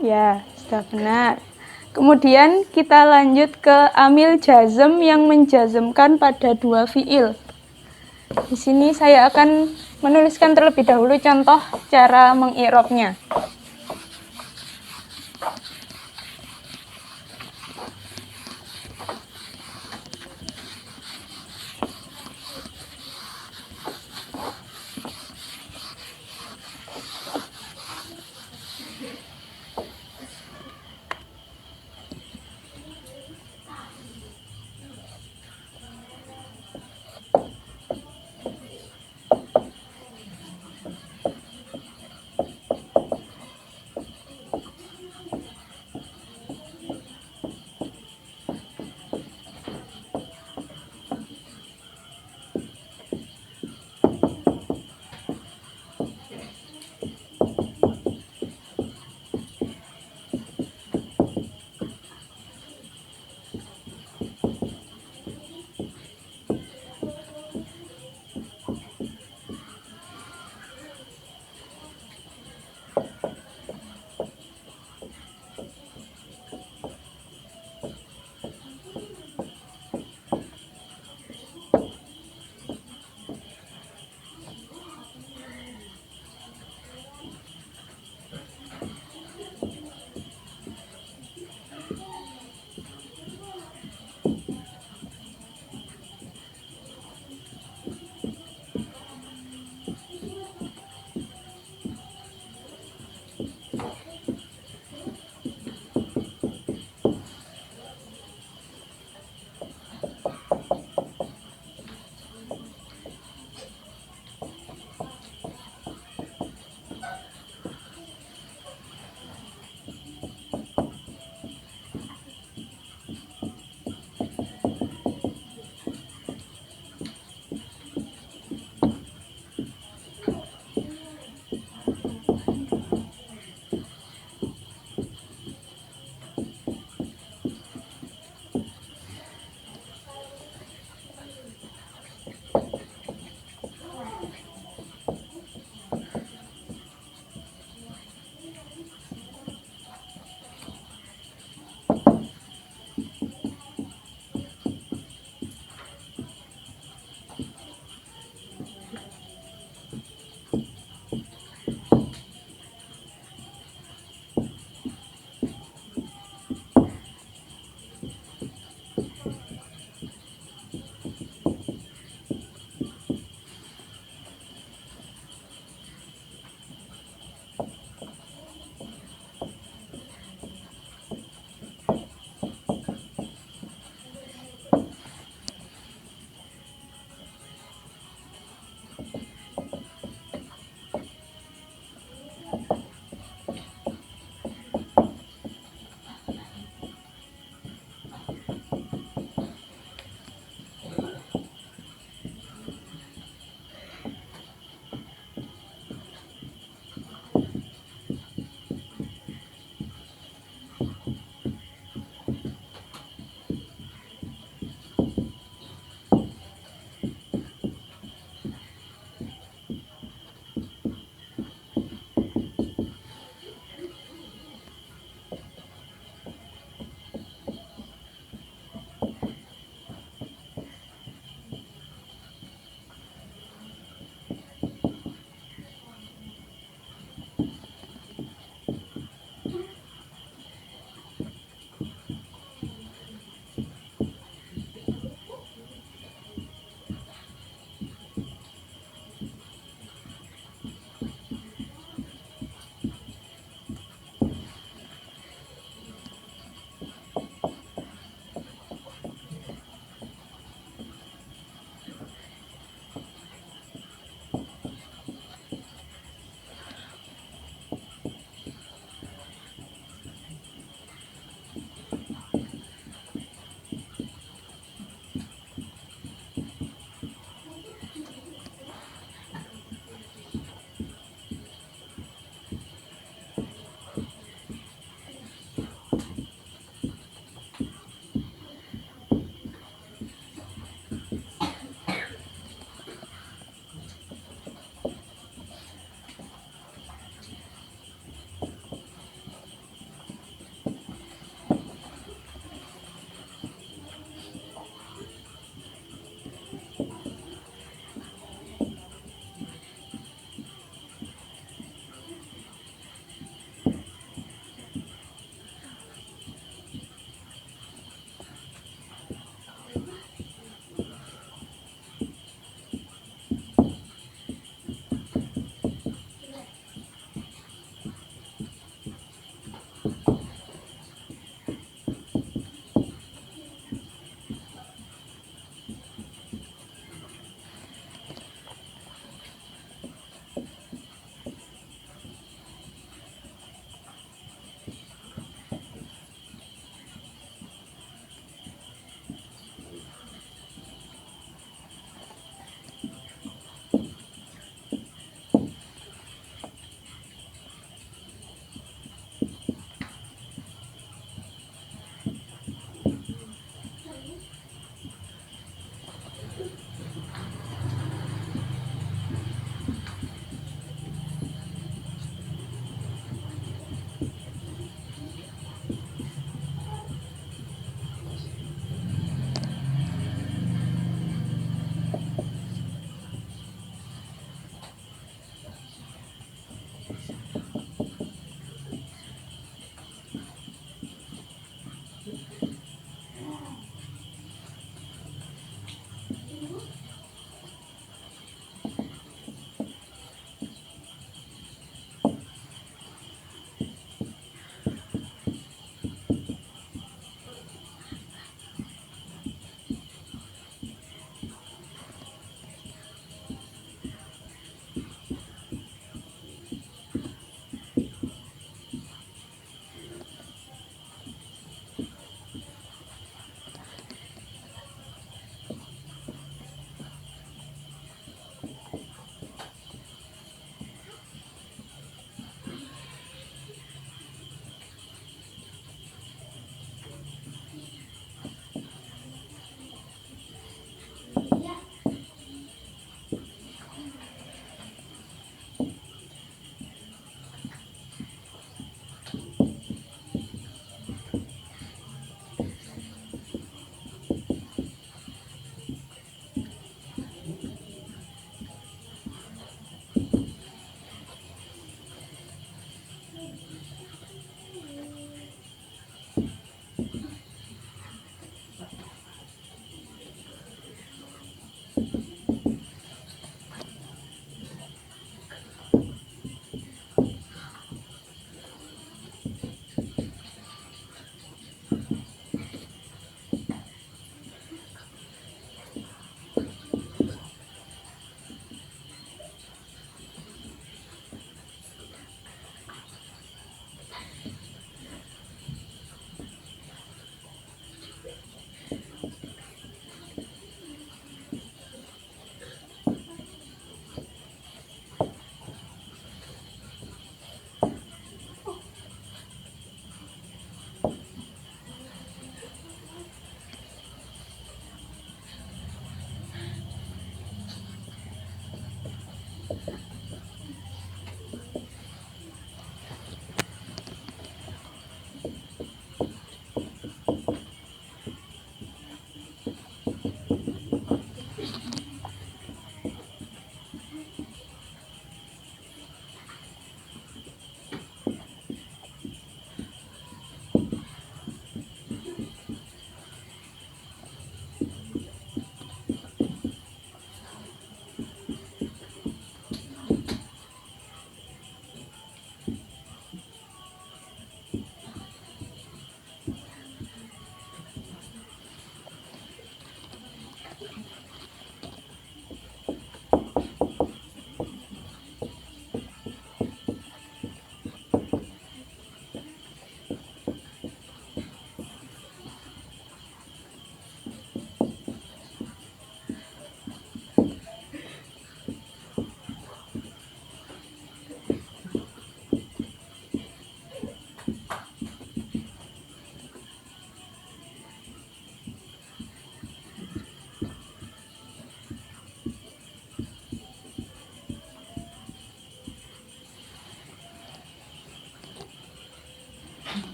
Ya, sudah benar. Kemudian kita lanjut ke amil jazm yang menjazmkan pada dua fiil. Di sini saya akan menuliskan terlebih dahulu contoh cara mengi'rabnya.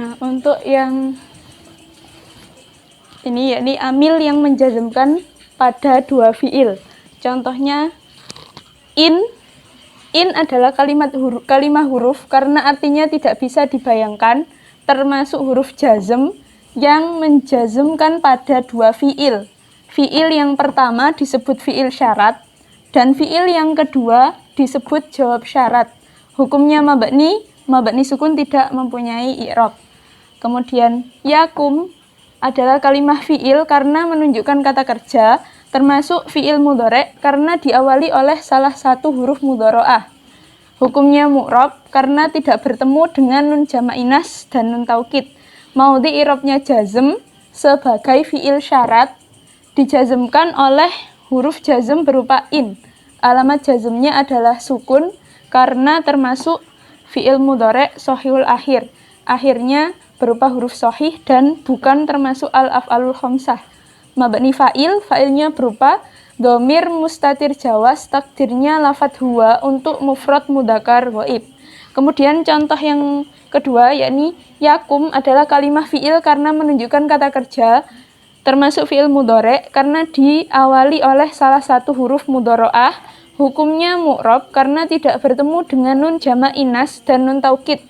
Nah, untuk yang ini yakni amil yang menjazmkan pada dua fiil. Contohnya in adalah kalimah huruf karena artinya tidak bisa dibayangkan, termasuk huruf jazm yang menjazmkan pada dua fiil. Fiil yang pertama disebut fiil syarat dan fiil yang kedua disebut jawab syarat. Hukumnya mabni sukun tidak mempunyai i'rab. Kemudian yakum adalah kalimah fiil karena menunjukkan kata kerja, termasuk fiil mudhari karena diawali oleh salah satu huruf mudhari'ah. Hukumnya mu'rab karena tidak bertemu dengan nun jama' inas dan nun taukid. Maudhi i'rabnya jazm sebagai fiil syarat dijazmkan oleh huruf jazm berupa in. Alamat jazmnya adalah sukun karena termasuk fiil mudhari shahihul akhir. Akhirnya berupa huruf shahih dan bukan termasuk al-af'alul khamsah. Mabni fa'ilnya berupa dhamir mustatir jawaz, takdirnya lafadz huwa untuk mufrad mudzakkar ghaib. Kemudian contoh yang kedua yakni yakum adalah kalimah fi'il karena menunjukkan kata kerja, termasuk fi'il mudhari karena diawali oleh salah satu huruf mudhari'ah. Hukumnya mu'rab karena tidak bertemu dengan nun jama' inas dan nun taukid.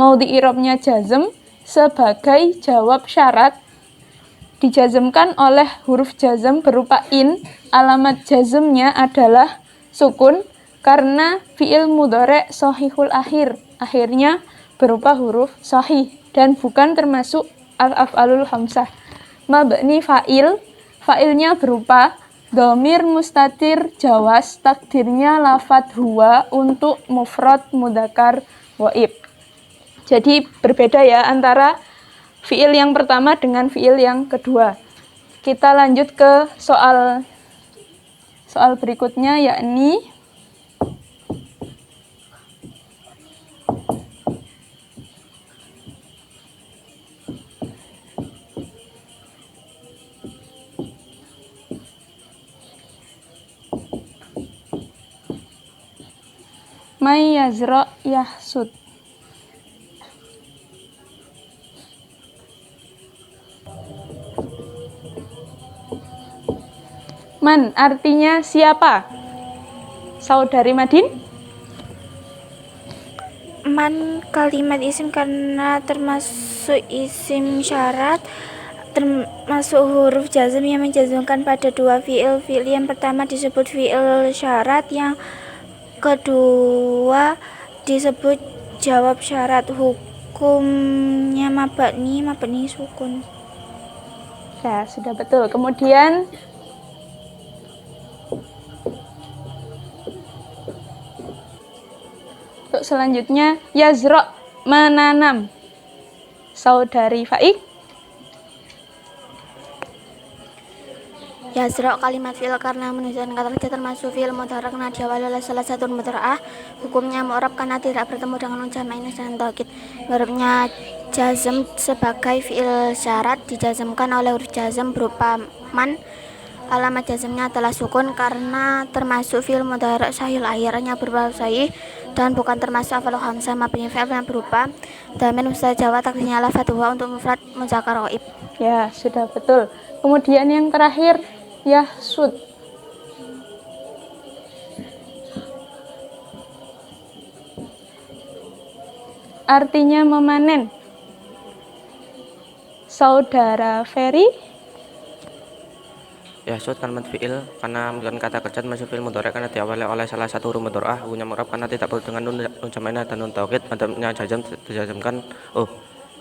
Maudhi i'rabnya jazm sebagai jawab syarat dijazmkan oleh huruf jazm berupa in. Alamat jazmnya adalah sukun karena fi'il mudhari shahihul akhir. Akhirnya berupa huruf shahih dan bukan termasuk al-af'alul khamsah. Mabni fa'ilnya berupa dhamir mustatir jawaz, takdirnya lafadz huwa untuk mufrad mudzakkar ghaib. Jadi berbeda ya antara fiil yang pertama dengan fiil yang kedua. Kita lanjut ke soal berikutnya yakni may yazra yahsud. Man artinya siapa? Saudari Madin? Man kalimat isim karena termasuk isim syarat, termasuk huruf jazm yang menjazmkan pada dua fiil. Fiil yang pertama disebut fiil syarat, yang kedua disebut jawab syarat. Hukumnya mabni sukun. Ya, sudah betul. Kemudian untuk selanjutnya yazra menanam. Saudari Faik? Yazra kalimat fi'il karena menunjukkan kata kerja, termasuk fi'il mudhari karena diawali oleh salah satu mudhari'ah. Hukumnya mu'rab karena tidak bertemu dengan nun jama' inas dan taukid. Hurufnya jazm sebagai fi'il syarat dijazmkan oleh huruf jazm berupa man. Alamat jazmnya adalah sukun karena termasuk fi'il mudhari sahihul akhirnya berupa sahih dan bukan termasuk af'alul khamsah. Mabni fi'il yang berupa dhamir mustatir jawaz, takdirnya lafadz huwa untuk mufrad mudzakkar ghaib. Ya, sudah betul. Kemudian yang terakhir yahsud. Artinya memanen. Saudara Ferry? Yahsud kalimat fi'il karena menunjukkan kata kerja termasuk fi'il mudhari karena diawali oleh salah satu huruf mudhari'ah. Hukumnya mu'rab karena tidak perlu dengan nun jama' inas dan nun taukid. Madhabnya jazm dijazmkan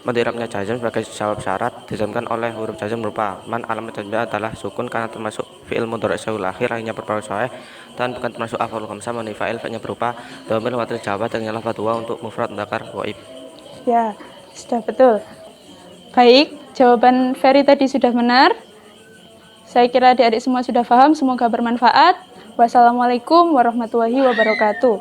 Madhabnya jazm sebagai jawab syarat dijazmkan oleh huruf jazm berupa man. Alamat jazmnya adalah sukun karena termasuk fi'il mudhari sahihul akhir, akhirnya berupa sahih dan bukan termasuk af'alul khamsah. Mabni fa'il nya berupa dhamir mustatir jawaz dengan lafadz huwa untuk mufrad mudzakkar ghaib. Ya, sudah betul. Baik, jawaban Ferry tadi sudah benar. Saya kira adik-adik semua sudah paham, semoga bermanfaat. Wassalamualaikum warahmatullahi wabarakatuh.